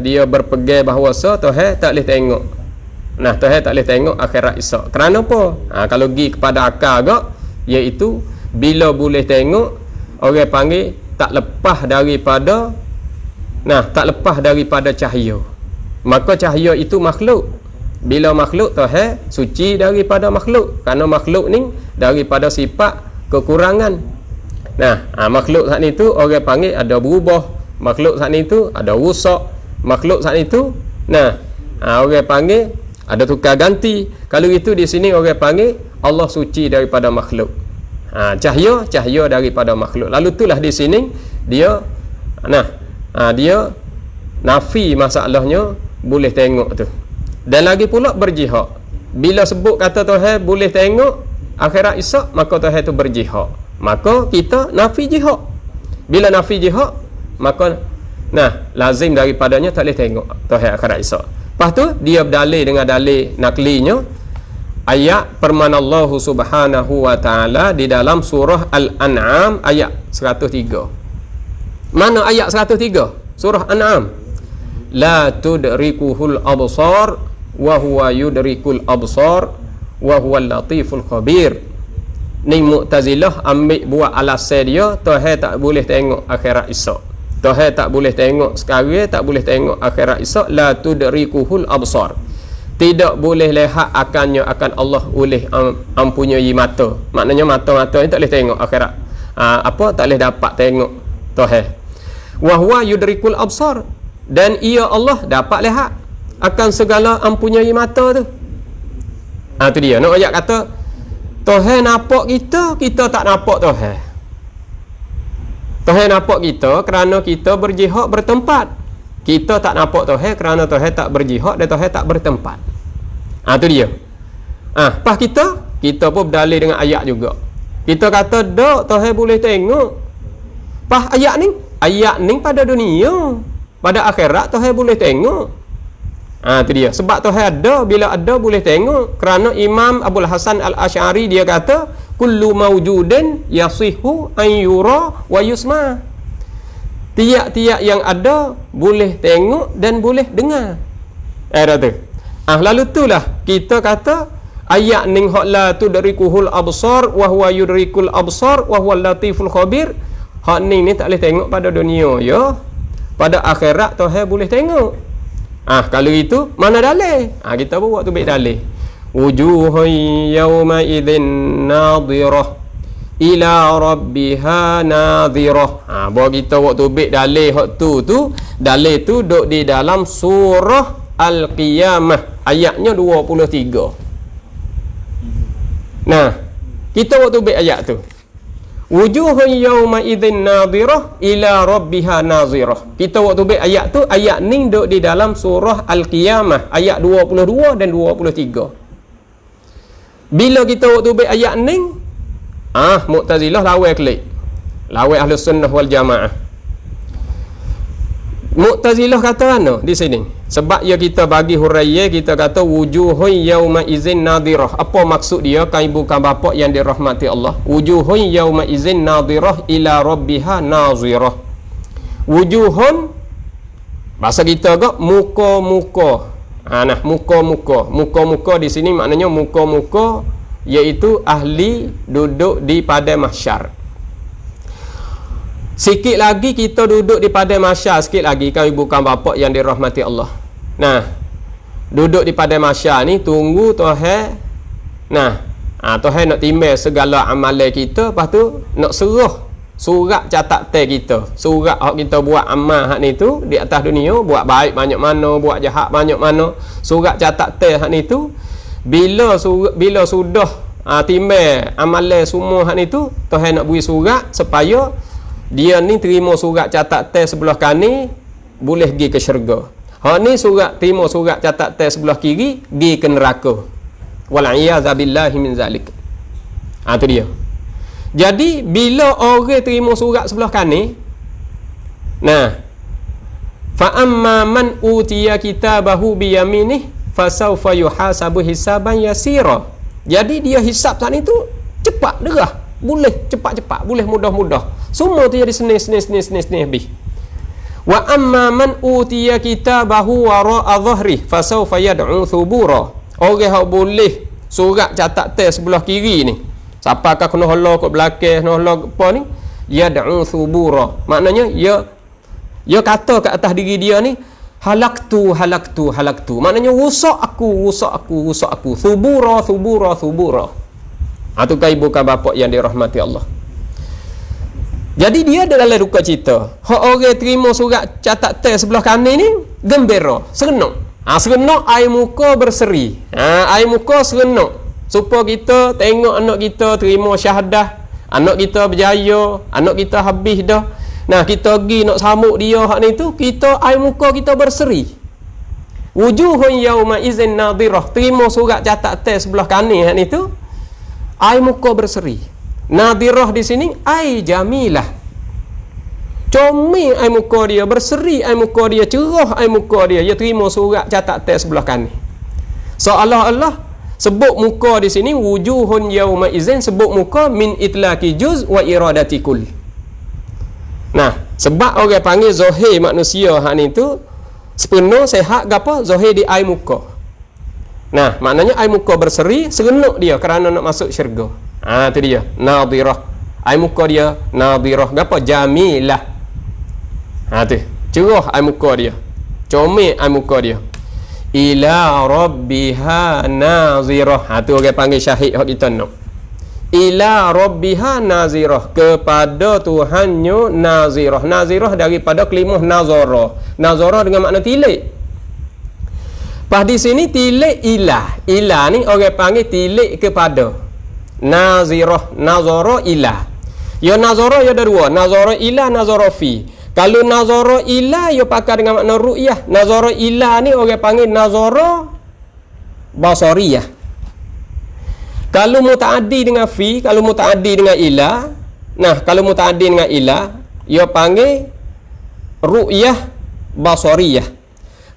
dia berpegang bahawa Tuhan tak boleh tengok. Nah, Tuhan tak boleh tengok akhirat esok. Kerana apa? Kalau pergi kepada akal agak, iaitu bila boleh tengok, orang panggil tak lepas daripada cahaya. Maka cahaya itu makhluk. Bila makhluk Tuhan suci daripada makhluk. Kerana makhluk ni daripada sifat kekurangan. Makhluk saat ni tu orang panggil ada berubah. Makhluk saat ni tu ada rusak. Makhluk saat ni tu orang panggil ada tukar ganti. Kalau itu di sini orang panggil Allah suci daripada makhluk. Cahaya daripada makhluk. Lalu itulah di sini dia dia nafi masalahnya boleh tengok tu. Dan lagi pula berjihad. Bila sebut kata Tuhan boleh tengok akhirat esok, maka Tuhan itu berjihad. Maka kita nafi jihad. Bila nafi jihad, maka lazim daripadanya tak boleh tengok Tuhan akhirat esok. Lepas tu dia berdalil dengan dalil naklinya ayat firman Allah Subhanahu wa taala di dalam surah Al-An'am ayat 103. Mana ayat 103? Surah An'am. La tudrikuhul absar wa huwa yudrikul absar wa huwal latiful khabir. Ni Mu'tazilah ambil buat alasan dia Tuhan tak boleh tengok akhirat esok. Tuhan tak boleh tengok sekarang, tak boleh tengok akhirat esok. La tudrikuhul absar. Tidak boleh lihat akan Allah oleh mempunyai mata. Maknanya mata-mata ni tak boleh tengok akhirat. Tak boleh dapat tengok Tuhan. Wa huwa yudrikul absar. Dan ia Allah dapat lihat akan segala mempunyai mata tu. Tu dia. Nak ayat kata Tuhan nampak kita tak nampak Tuhan. Tuhan nampak kita kerana kita berjihad bertempat. Kita tak nampak Tuhan kerana Tuhan tak berjihad dan Tuhan tak bertempat. Tu dia. Pas kita pun berdalil dengan ayat juga. Kita kata dak Tuhan boleh tengok. Pas ayat ni pada dunia, pada akhirat Tuhan boleh tengok. Tu dia. Sebab Tuhan ada, bila ada boleh tengok. Kerana Imam Abul Hasan Al-Asy'ari dia kata kullu mawjudin yasihu an yura wa yusma. Tiap-tiap yang ada boleh tengok dan boleh dengar. Tu. Lalu itulah kita kata ayat ning hak la tudrikuhul absar wa huwa yudrikul absar wa huwal latiful khabir. Hak ni tak boleh tengok pada dunia ya. Pada akhirat Tuhan boleh tengok. Kalau itu mana dalil? Kita buat tu baik dalil. Wujuhun yawma idzin nadhirah ila rabbiha nadhirah. Bawa kita waktu baik dalil hak tu dalil tu duk di dalam surah Al-Qiyamah ayatnya 23. Kita waktu baik ayat tu. Wujuhun yawma idzin nadhirah ila rabbiha nadhirah. Kita waktu baik ayat tu, ayat ni duk di dalam surah Al-Qiyamah ayat 22 dan 23. Bila kita waktu baik ayat ni, Mu'tazilah lawan kelik. Lawan Ahlus Sunnah wal Jamaah. Mu'tazilah kata mana di sini? Sebab ya kita bagi huraiya, kita kata wujuhun yauma izin nadhirah. Apa maksud dia? Kan ibu kan bapa yang dirahmati Allah. Wujuhun yauma izin nadhirah ila rabbiha nazirah. Wujuhun bahasa kita agak muka-muka. Muka-muka di sini maknanya muka-muka iaitu ahli duduk di padang mahsyar. Sikit lagi kita duduk di padang mahsyar, sikit lagi kami bukan bapa yang dirahmati Allah. Duduk di padang mahsyar ni tunggu Tuhan. Tuhan nak timbang segala amalan kita, lepas tu nak serah surat catatan kita. Surat hak kita buat amal hak ni tu di atas dunia, buat baik banyak mana, buat jahat banyak mana. Surat catatan hak ni tu bila sudah timbang amalan semua hak ni tu, Tuhan nak beri surat supaya dia ni terima surat catatan sebelah kanan boleh pergi ke syurga. Hak ni terima surat catatan sebelah kiri pergi ke neraka. Wal iyaz billahi min zalik. Tu dia. Jadi bila orang terima surat sebelah kanan, nah, fa amma man utiya kitabahu bi yaminih fasawfa yuhasabu hisaban yasira. Jadi dia hisab saat itu cepat derah, boleh cepat-cepat, boleh mudah-mudah. Semua tu jadi senih habis. Wa amma man utiya kitabahu wara'a dhahri fasawfa yad'u thubura. Orang hak boleh surat catat teks sebelah kiri ni, siapa kah kena hala kat belakang, kena hala apa ni, yad'u thubura. Maknanya dia kata kat atas diri dia ni, halaktu. Maknanya rusak aku. Thubura. Tu kai bukan bapak yang dirahmati Allah. Jadi dia ada dalam duka cita. Hak orang terima surat catat teks sebelah kanan ni gembira, serenok. Serenok air muka berseri. Air muka serenok. Supaya kita tengok anak kita terima syahadah, anak kita berjaya, anak kita habis dah. Nah, kita pergi nak sambut dia hak ni tu, kita air muka kita berseri. Wujuhun yauma izin nadhirah. Terima surat catat teks sebelah kanan hak ni tu, air muka berseri. Nadhirah di sini ai jamilah. Comel air muka dia, berseri air muka dia, cerah air muka dia. Dia terima surat catat teks sebelah kanan. Seolah-olah sebut muka di sini wujuhun yauma izin, sebut muka min itlaqi juz wa iradati kull. Nah, sebab orang panggil zahir manusia hak ni tu sepenuh sehat gapo zahir di air muka. Nah, maknanya air muka berseri, serenok dia kerana nak masuk syurga. Tu dia, nadhirah. Air muka dia nadhirah, gapo jamilah. Tu, cerah air muka dia. Comel air muka dia. Ila rabbiha nazirah. Tu orang panggil syahid hak kita nak. Ila rabbiha nazirah, kepada Tuhannya nazirah. Nazirah daripada kalimah nazara. Nazara dengan makna tilik. Pas di sini tilik ilah. Ilah ni orang panggil tilik kepada. Nazirah, nazara ilah. Ya nazara ya ada dua, nazara ilah, nazara fi. Kalau nazara ilah ya pakai dengan makna ru'yah. Nazara ilah ni orang panggil nazara basariyah. Kalau mutaaddi dengan fi, kalau mutaaddi dengan ilah, nah kalau mutaaddi dengan ilah, ia panggil ru'yah basariyah.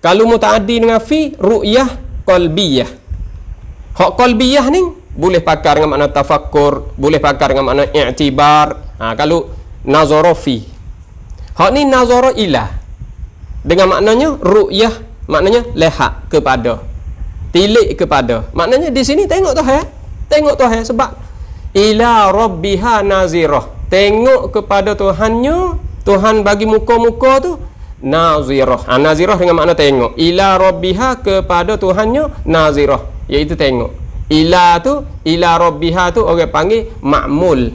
Kalau mutaaddi dengan fi, ru'yah qalbiyah. Hak qalbiyah ni boleh pakai dengan makna tafakkur, boleh pakai dengan makna i'tibar. Kalau nazara fi. Hak ni nazara ilah. Dengan maknanya ru'yah, maknanya lihat kepada, tilik kepada. Maknanya di sini tengok Tuhan. Tengok Tuhan sebab ila rabbiha nazirah. Tengok kepada Tuhannya, Tuhan bagi muka-muka tu nazirah. Nazirah dengan makna tengok. Ila rabbiha, kepada Tuhannya nazirah, iaitu tengok. Ila tu, ila rabbiha tu orang panggil ma'mul.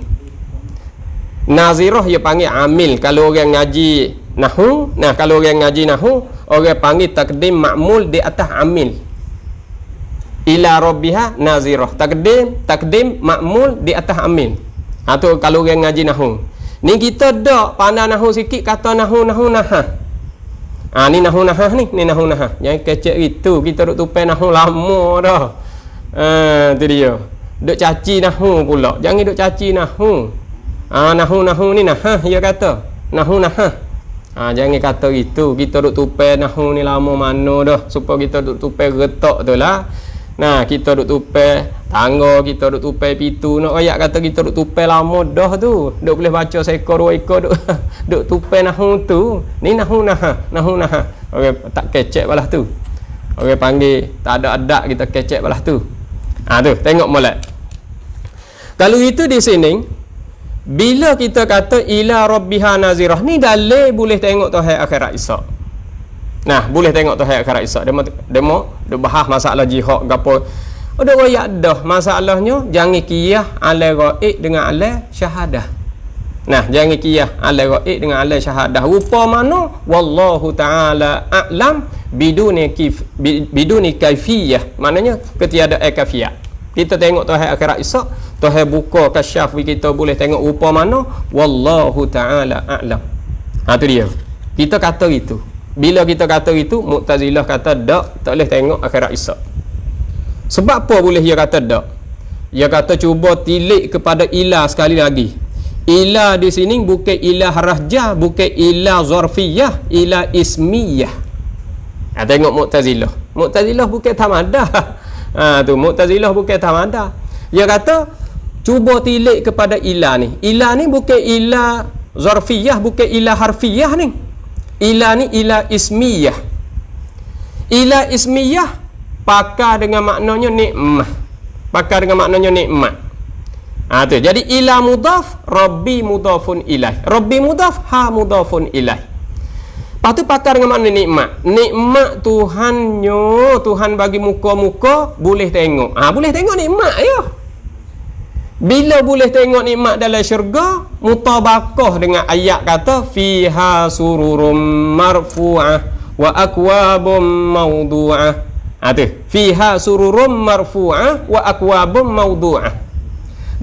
Nazirah dia panggil amil. Kalau orang ngaji nahwu, nah kalau orang ngaji nahwu, orang panggil takdim ma'mul di atas amil. Ila rabbiha nazirah, takdim ma'mul di atas amin. Tu kalau orang ngaji nahwu. Ni kita dak pandai nahwu sikit, kata nahwu nahah. Ni nahwu nahah ni nahwu nahah. Jangan kecek itu, kita duk tupai nahwu lama dah. Tu dia. Duk caci nahwu pula. Jangan duk caci nahwu. Nahwu ni nahah dia kata. Nahwu nahah. Jangan kata itu, kita duk tupai nahwu ni lama mana dah, supaya kita duk tupai retak tu lah. Nah, kita duk tupai tangga, kita duk tupai pitu. Nak ayat kata kita duk tupai lama dah tu. Duk boleh baca seekor dua ekor duk tupai nahwu tu. Ni nahwu nahah. Orang tak kecek balah tu. Orang panggil tak ada adat, kita kecek balah tu. Tu, tengok molek. Kalau itu di sini, bila kita kata ila rabbiha nazirah, ni dalil boleh tengok Tuhan akhirat esok. Nah, boleh tengok Tuhan akhirat esok. Dia bahas masalah jihad gapo. Ada ayat dah masalahnya jangan qiyah ala ghaib dengan ala syahadah. Nah, jangan qiyah ala ghaib dengan ala syahadah. Rupa mana wallahu taala a'lam biduni kaifiyah. Maknanya ketiadaan kaifiyah. Kita tengok Tuhan akhirat esok, Tuhan buka kasyaf kita boleh tengok rupa mana wallahu taala a'lam. Tu dia. Kita kata itu. Bila kita kata itu, Mu'tazilah kata tak boleh tengok akhirat esok. Sebab apa boleh dia kata tak? Dia kata cuba tilik kepada ilah sekali lagi. Ilah di sini bukan ilah rahjah, bukan ilah zarfiyah, ilah ismiyah. Tengok Mu'tazilah. Mu'tazilah bukan tamadah. Tu Mu'tazilah bukan tamadah. Dia kata cuba tilik kepada ilah ni. Ilah ni bukan ilah zarfiyah, bukan ilah harfiyah ni. Ilah ni ilah ismiyah. Ilah ismiyah pakar dengan maknanya nikmah. Pakar dengan maknanya nikmat. Tu. Jadi ilah mudhaf, Rabbi mudhafun ilaih. Rabbi mudhaf, ha mudhafun ilaih. Lepas tu pakar dengan makna nikmat. Nikmat Tuhannya, Tuhan bagi muka-muka, boleh tengok. Boleh tengok nikmat ya. Bila boleh tengok nikmat dalam syurga, mutabaqah dengan ayat kata fiha sururum marfu'ah wa akwabum mawdu'ah. Tu. Fiha sururum marfu'ah wa akwabum mawdu'ah.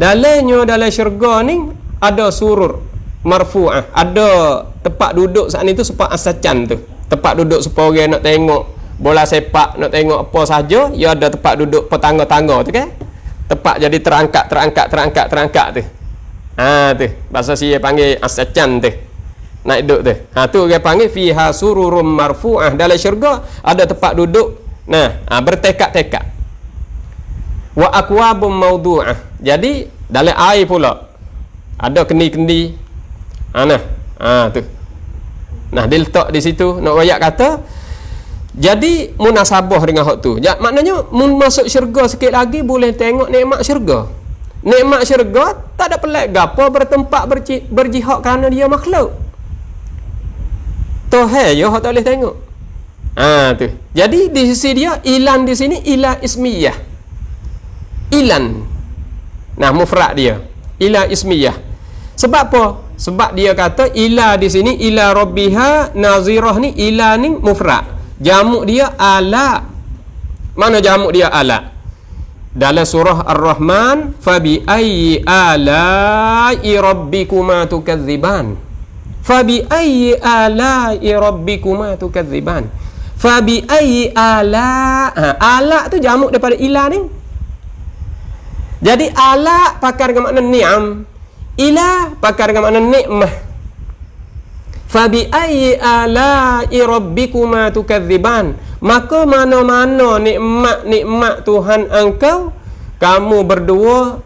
Dalam syurga ni ada surur marfu'ah, ada tempat duduk saat ni tu sepak asacan tu. Tempat duduk supaya orang nak tengok bola sepak, nak tengok apa saja, dia ada tempat duduk petangga-tangga tu kan. Tempat jadi terangkat tu. Tu. Bahasa saya panggil asacan tu. Nak duduk tu. Tu orang panggil fiha sururum marfu'ah. Dalam syurga ada tempat duduk bertekak-tekak. Wa akwabum mawdu'ah. Jadi dalam air pula ada kendi-kendi. Tu. Diletak di situ nak royak kata. Jadi munasabah dengan hak tu. Maknanya mun masuk syurga sikit lagi boleh tengok nikmat syurga. Nikmat syurga tak ada pelik gapo bertempat berjihad kerana dia makhluk. Tuhan yo hak tak boleh tengok. Tu. Jadi di sisi dia ilan di sini ilah ismiyah. Ilan. Mufrad dia. Ilah ismiyah. Sebab apa? Sebab dia kata ilah di sini ilah rabbiha nazirah ni ilah ni mufrad. Jamak dia ala. Mana jamak dia ala? Dalam surah Ar-Rahman, fabi ayyi ala'i rabbikuma tukadziban. Fabi ayyi ala'i rabbikuma tukadziban. Fabi ayyi ala. Ala tu jamak daripada ilah ni. Jadi ala pakar dengan makna ni'am, ilah pakar dengan makna nikmah. Fabi ayyi ala'i rabbikuma tukadziban. Maka mana-mana nikmat Tuhan engkau kamu berdua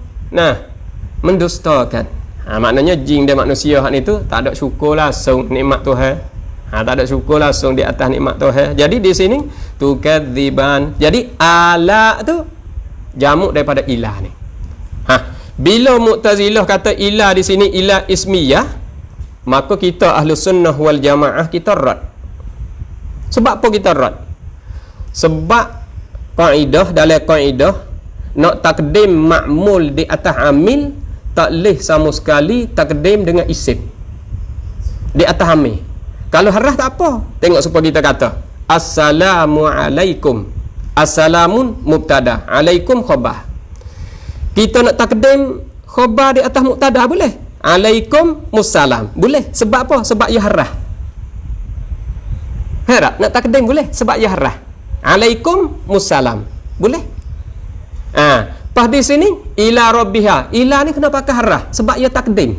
mendustakan. Maknanya jin dan manusia hak itu tak ada syukur langsung nikmat Tuhan. Tak ada syukur langsung di atas nikmat Tuhan. Jadi di sini tukadziban. Jadi ala tu jamak daripada ilah ni. Bila Mu'tazilah kata ilah di sini ilah ismiyah, maka kita ahlu sunnah wal jamaah kita rad. Sebab apa kita rad? Sebab kaedah dalam kaedah nak takdim ma'mul di atas amil tak leh sama sekali takdim dengan isim di atas amil. Kalau harah tak apa. Tengok supaya kita kata assalamu alaikum. Assalamun mubtada, alaikum khabar. Kita nak takdim khabar di atas mubtada boleh? Alaikum musalam. Boleh. Sebab apa? Sebab ya harah. Harap nak takdim boleh sebab ya harah. Alaikum musalam. Boleh? Pas di sini ila rabbiha. Ila ni kena pakai harah sebab ia takdim.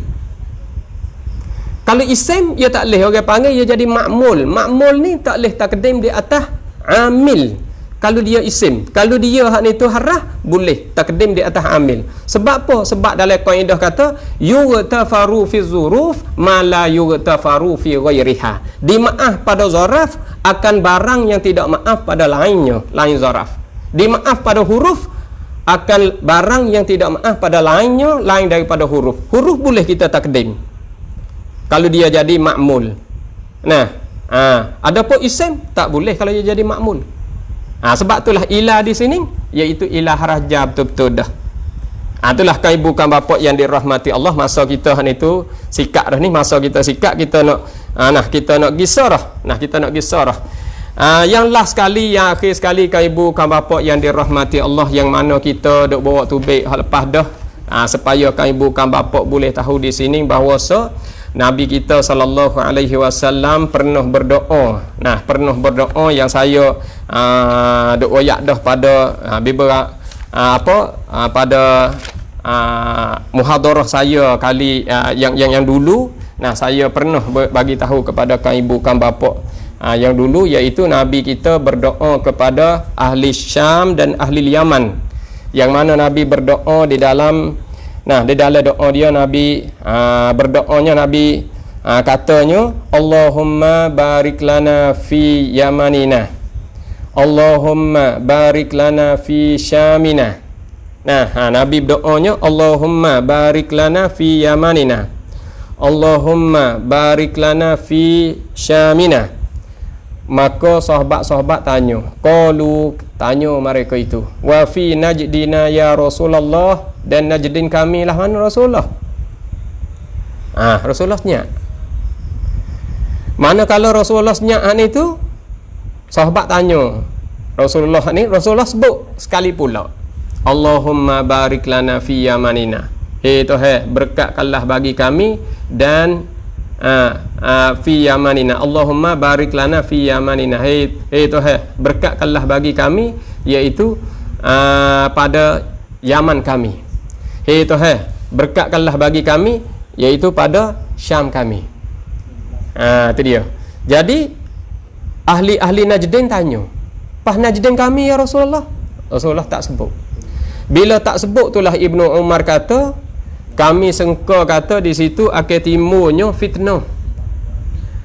Kalau isim ia tak leh orang panggil ia jadi ma'mul. Ma'mul ni tak leh takdim di atas amil. Kalau dia isim, kalau dia hak ni tu harah boleh takdim di atas amil. Sebab apa? Sebab dalam kaedah kata yughtafaru fi zuruf ma la yughtafaru fi ghairiha. Dimaaf pada zaraf akan barang yang tidak maaf pada lainnya, lain zaraf. Dimaaf pada huruf akan barang yang tidak maaf pada lainnya, lain daripada huruf. Huruf boleh kita takdim kalau dia jadi ma'mul. Adapun isim tak boleh kalau dia jadi ma'mul. Sebab itulah ilah di sini iaitu ilah raja betul-betul dah. Itulah kaibukan bapak yang dirahmati Allah. Masa kita itu sikap dah ni, masa kita sikap kita nak kita nak gisarah. Kita nak gisarah. Yang last sekali, yang akhir sekali kaibukan bapak yang dirahmati Allah, yang mana kita duk bawa tubik hal lepas dah, supaya kaibukan bapak boleh tahu di sini bahawa Nabi kita sallallahu alaihi wasallam pernah berdoa. Pernah berdoa yang saya duk royak dah pada beberapa pada muhadarah saya kali yang dulu. Nah, saya pernah bagi tahu kepada kan ibu kan bapa yang dulu, iaitu Nabi kita berdoa kepada ahli Syam dan ahli Yaman, yang mana Nabi berdoa di dalam doa dia Nabi berdoanya Nabi katanya, Allahumma barik lana fi yamanina, Allahumma barik lana fi syamina. Nah, Nabi berdoanya Allahumma barik lana fi yamanina, Allahumma barik lana fi syamina. Maka sahabat-sahabat tanya mereka itu, wa fi najdina ya Rasulullah, dan najdin kami lah mana Rasulullah? Rasulullah senyap. Mana kalau Rasulullah senyap itu, sahabat tanya Rasulullah ni, Rasulullah sebut sekali pula, Allahumma barik lana fi yamanina. Tuhan, berkatkanlah bagi kami dan fi yamanina, Allahumma barik lana fi yamanina. Tuhan, berkatkanlah bagi kami, iaitu pada Yaman kami. Tuhan, berkatkanlah bagi kami, iaitu pada Syam kami. Itu dia. Jadi ahli Najdin tanya, "Pas Najdin kami ya Rasulullah?" Rasulullah tak sebut. Bila tak sebut itulah Ibnu Umar kata, kami sangka kata di situ akan timurnya fitnah.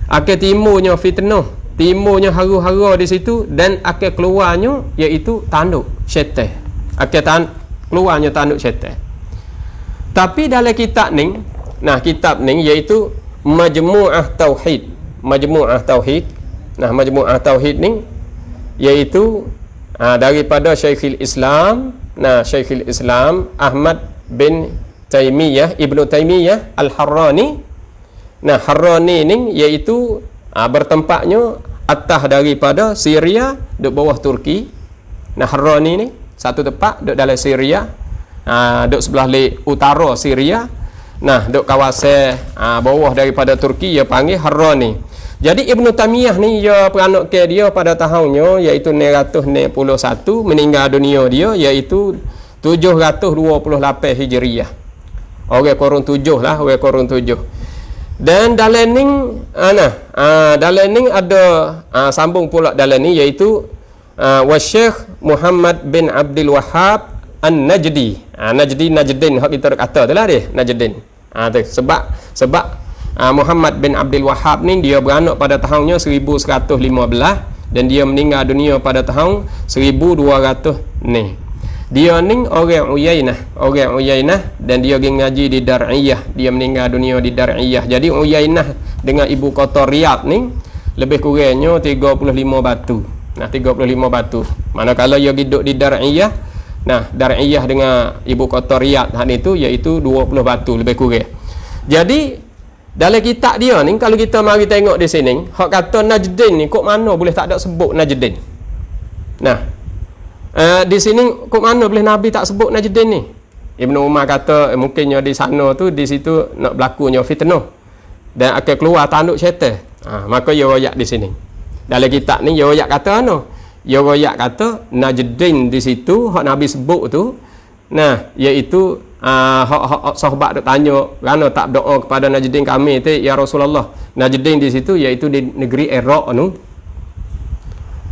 Akan timurnya fitnah, timurnya hara-hara di situ, dan akan keluarnya iaitu tanduk syaitan. Akan keluarnya tanduk syaitan. Tapi dalam kitab ni, kitab ni iaitu Majmu'ah Tauhid. Majmu'ah Tauhid. Majmu'ah Tauhid ni iaitu daripada Syekhul Islam, Syekhul Islam Ahmad bin Taimiyah, Ibnu Taimiyah Al-Harrani. Harrani ni iaitu bertempatnya atas daripada Syria, duk bawah Turki. Harrani ni satu tempat duk dalam Syria, duk sebelah utara Syria. Duk kawasan bawah daripada Turki, ia panggil Harrani. Jadi Ibnu Taimiyah ni ia peranak ke dia pada tahunnya iaitu 991, meninggal dunia dia iaitu 728 Hijriah. Orang Korun 7 lah, orang Korun 7. Dan dalam ni dalam ni ada sambung pula dalam ni iaitu Syekh Muhammad bin Abdul Wahhab An-Najdi. Najdin hak kita kata itulah dia, Najdin. Sebab Muhammad bin Abdul Wahhab ni dia beranak pada tahunnya 1115 dan dia meninggal dunia pada tahun 1200 ni. Dia ni orang Uyainah, dan dia pergi ngaji di Dar'iyah. Dia meninggal dunia di Dar'iyah. Jadi Uyainah dengan ibu kota Riyadh ni lebih kurangnya 35 batu. 35 batu. Manakala dia hidup di Dar'iyah, Dar'iyah dengan ibu kota Riyadh itu iaitu 20 batu lebih kurang. Jadi dalam kitab dia ni, kalau kita mari tengok di sini, hak kata Najdin ni kok mana boleh tak ada sebut Najdin. Di sini kok mana boleh Nabi tak sebut Najdin ni? Ibnu Umar kata mungkinnya di sana tu, di situ nak berlakunya fitnah dan akan keluar tanduk syaitan. Maka ia royak di sini. Dalam kitab ni ia royak kata ia royak kata Najdin di situ hak Nabi sebut tu, iaitu hak sahabat duk tanya, kerana tak berdoa kepada Najdin kami tu ya Rasulullah. Najdin di situ iaitu di negeri Iraq tu.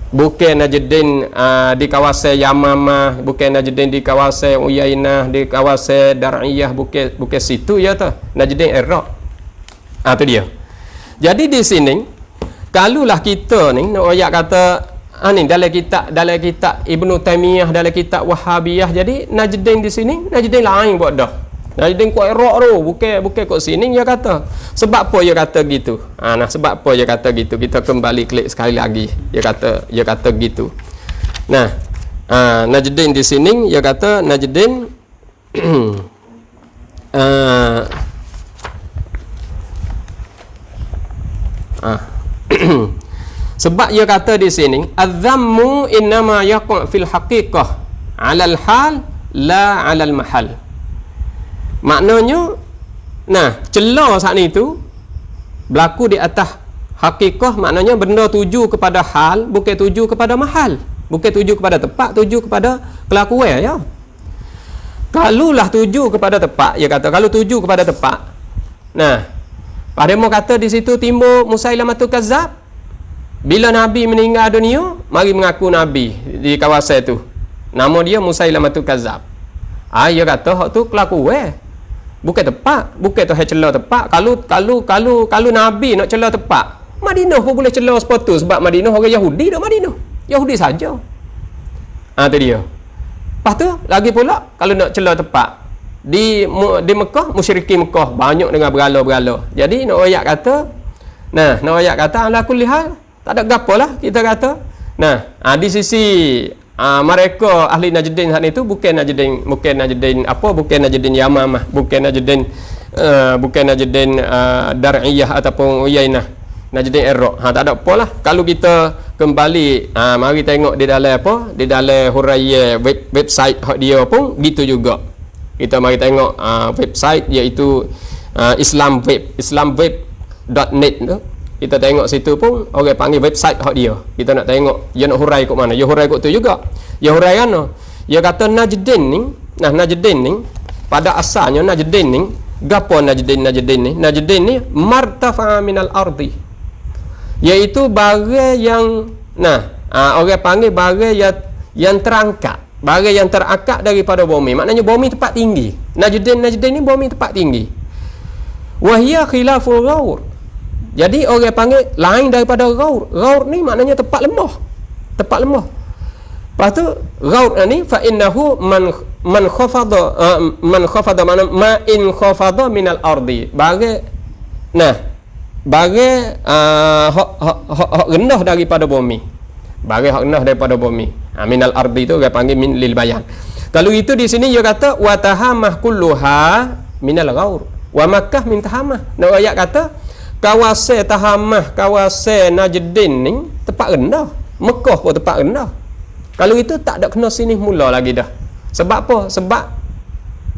Bukan Najdin di kawasan Yamamah, bukan Najdin di kawasan Uyainah, di kawasan Dar'iyah, bukan situ ya tu. Najdin Iraq. Tu dia. Jadi di sini kalulah kita ni nak ayat kata ni dalam kitab Ibnu Taimiyah, dalam kitab Wahhabiyah, jadi Najdin di sini Najdin lain buat dah. Najdin kat Iraq tu, bukan kat sini dia kata. Sebab apa dia kata gitu? Sebab apa dia kata gitu? Kita kembali klik sekali lagi. Dia kata gitu. Najdin di sini dia kata Najdin sebab dia kata di sini az-zammu innama yaqu' fil haqiqah 'alal hal la 'alal mahal. Maknanya cela saat ni tu berlaku di atas hakikah, maknanya benda tuju kepada hal, bukan tuju kepada mahal, bukan tuju kepada tempat, tuju kepada kelakuan ya. Kalulah tuju kepada tepat, dia kata kalau tuju kepada tepat. Nah, pada mau kata di situ timbul Musailamatul Kazzab. Bila Nabi meninggal dunia, mari mengaku Nabi di kawasan tu. Nama dia Musailamatul Kazzab. Dia kata hak tu kelakuan. Bukan tepat, bukan tu celah tepat. Kalau Nabi nak celah tepat, Madinah pun boleh celah sepatu sebab Madinah orang Yahudi dak Madinah. Yahudi saja. Tu dia. Lepas tu lagi pula kalau nak celah tepat di Mekah, musyrikin Mekah banyak dengan berhala-berhala. Jadi nak ayat kata ala kulli hal tak ada gapo lah kita kata. Di sisi mereka ahli Najdin saat itu bukan Najdin Yamamah, bukan Najdin Dar'iyah ataupun Uyainah, Najdin Iraq. Tak ada apa lah. Kalau kita kembali mari tengok di dalam di dalam huraian website hak dia pun gitu juga. Kita mari tengok website iaitu islamweb.net tu. Kita tengok situ pun orang panggil website hak dia. Kita nak tengok dia nak hurai kat mana. Dia hurai kat tu juga. Dia hurai kan? Dia kata Najdin ni, pada asalnya Najdin ni, gapo Najdin ni? Najdin ni martafa minal ardi. Iaitu bagai yang orang panggil bagai yang terangkat, bagai yang terakak daripada bumi. Maknanya bumi tempat tinggi. Najdin ni bumi tempat tinggi. Wahia khilaful ghaur. Jadi orang panggil lain daripada ghaur. Ghaur ni maknanya tempat lemah. Tempat lemah. Lepas tu ghaur ni fa innahu man khafada ma in khafada minal ardi. Bagai hak rendah daripada bumi. Bagai hak rendah daripada bumi. Minal ardi tu orang panggil min lil bayan. Kalau itu di sini dia kata wa tahamah kulluha minal ghaur. Wa Makkah min tahamah. Nak ayat kata kawasan tahamah, kawasan Najdin ni tempat rendah. Mekah pun tempat rendah. Kalau itu tak ada kena sini mula lagi dah. Sebab apa?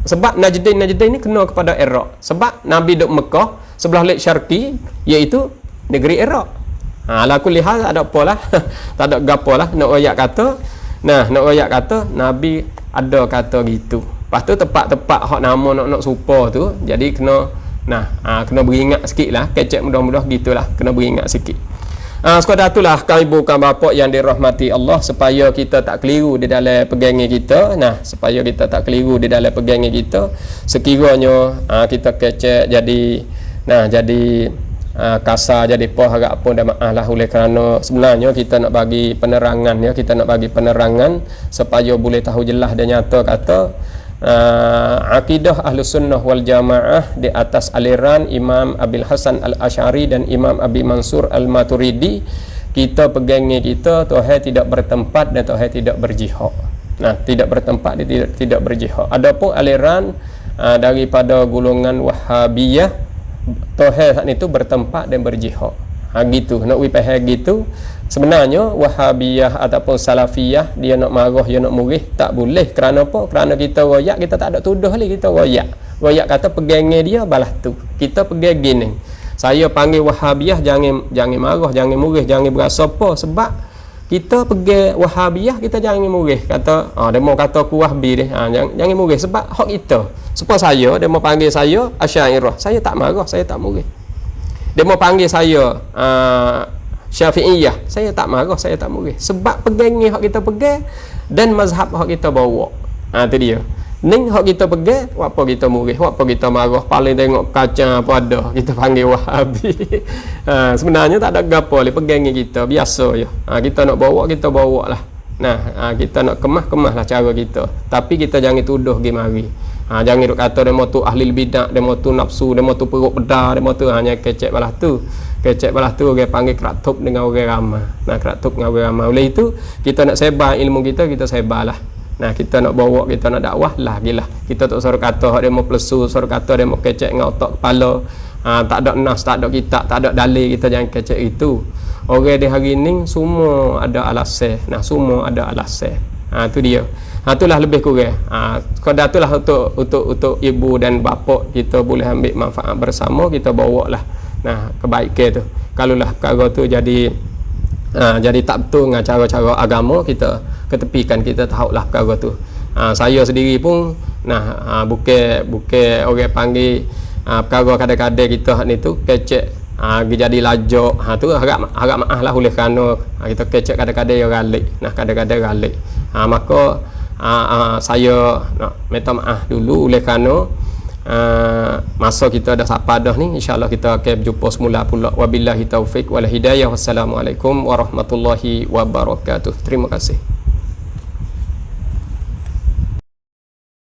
Sebab Najdin ni kena kepada Iraq. Sebab Nabi duduk Mekah sebelah Lake Syarqi, iaitu negeri Iraq. Ala kulli hal tak ada apalah. Tak ada gapalah nak ayat kata. Nak ayat kata Nabi ada kata gitu. Lepas tu tepat-tepat hak nama nak supa tu, jadi kena beringat sikit lah. Kecek mudah-mudah gitulah, kena beringat sikit. Sekadar itulah kami bukan bapak yang dirahmati Allah, supaya kita tak keliru di dalam pegangan kita. Supaya kita tak keliru di dalam pegangan kita. Sekiranya kita kecek jadi kasar, jadi harap pun dah maaf lah. Oleh kerana sebenarnya kita nak bagi penerangan, kita nak bagi penerangan supaya boleh tahu jelas dan nyata kata akidah Ahlus Sunnah wal Jamaah di atas aliran Imam Abil Hasan Al-Asy'ari dan Imam Abi Mansur Al-Maturidi. Kita pegangnya kita Tuhan tidak bertempat dan Tuhan tidak berjihad. Tidak bertempat, dia tidak berjihad. Adapun aliran daripada golongan Wahhabiyah, Tuhan saat itu bertempat dan berjihad. Gitu nak faham gitu. Sebenarnya Wahhabiyah ataupun Salafiyah dia nak marah, dia nak murih tak boleh. Kerana apa? Kerana kita royak, kita tak ada tuduh lagi, kita royak kata pegangnya dia balas tu. Kita pegang gini. Saya panggil Wahhabiyah jangan marah, jangan murih, jangan berasa apa, sebab kita pegang Wahhabiyah kita jangan murih. Kata dia mau kata aku Wahhabi dia. Jangan murih sebab hak kita. Sebab saya dia mau panggil saya Asy'ariyah, saya tak marah, saya tak murih. Dia mau panggil saya Syafi'iyah, saya tak marah, saya tak murih. Sebab pegangnya hak kita pegang dan mazhab hak kita bawa. Itu dia. Ning hak kita pegang, apa kita murih, apa kita marah, paling tengok kaca apa ada, kita panggil Wahhabi. Sebenarnya tak ada gapo le pegangnya kita, biasa je. Kita nak bawa, kita bawa lah. Kita nak kemah lah cara kita. Tapi kita jangan tuduh pergi mari. Jangan duk kata demo tu ahli bidah, demo tu nafsu, demo tu perut pedar, demo tu hanya kecek balas tu. Kecek balas tu orang panggil keratup dengan orang ramai. Keratup dengan orang ramai. Oleh itu kita nak sebar ilmu kita sebarlah. Kita nak bawa, kita nak dakwah lah gilah. Kita tak suruh kata hak demo plesu, suruh kata demo kecek dengan otak kepala. Tak ada nas, tak ada kitab, tak ada dalil, kita jangan kecek itu. Orang di hari ni semua ada alasan. Semua ada alasan. Itu dia. Itulah lebih kurang. Sekadar itulah untuk ibu dan bapa kita boleh ambil manfaat bersama, kita bawa lah kebaikan tu. Kalaulah perkara tu jadi tak betul dengan cara-cara agama, kita ketepikan, kita tahulah perkara tu. Saya sendiri pun Nah, bukan orang panggil perkara kadang-kadang kita ni tu kecek jadi lajak. Tu agak maaf lah oleh kerana kita kecek kadang-kadang yang galik. Nah, kadang-kadang galik. Maka saya nak minta maaf dulu oleh kerana masa kita dah sampai dah ni. InsyaAllah kita akan berjumpa semula pula. Wabillahi taufiq wal hidayah. Wassalamualaikum warahmatullahi wabarakatuh. Terima kasih.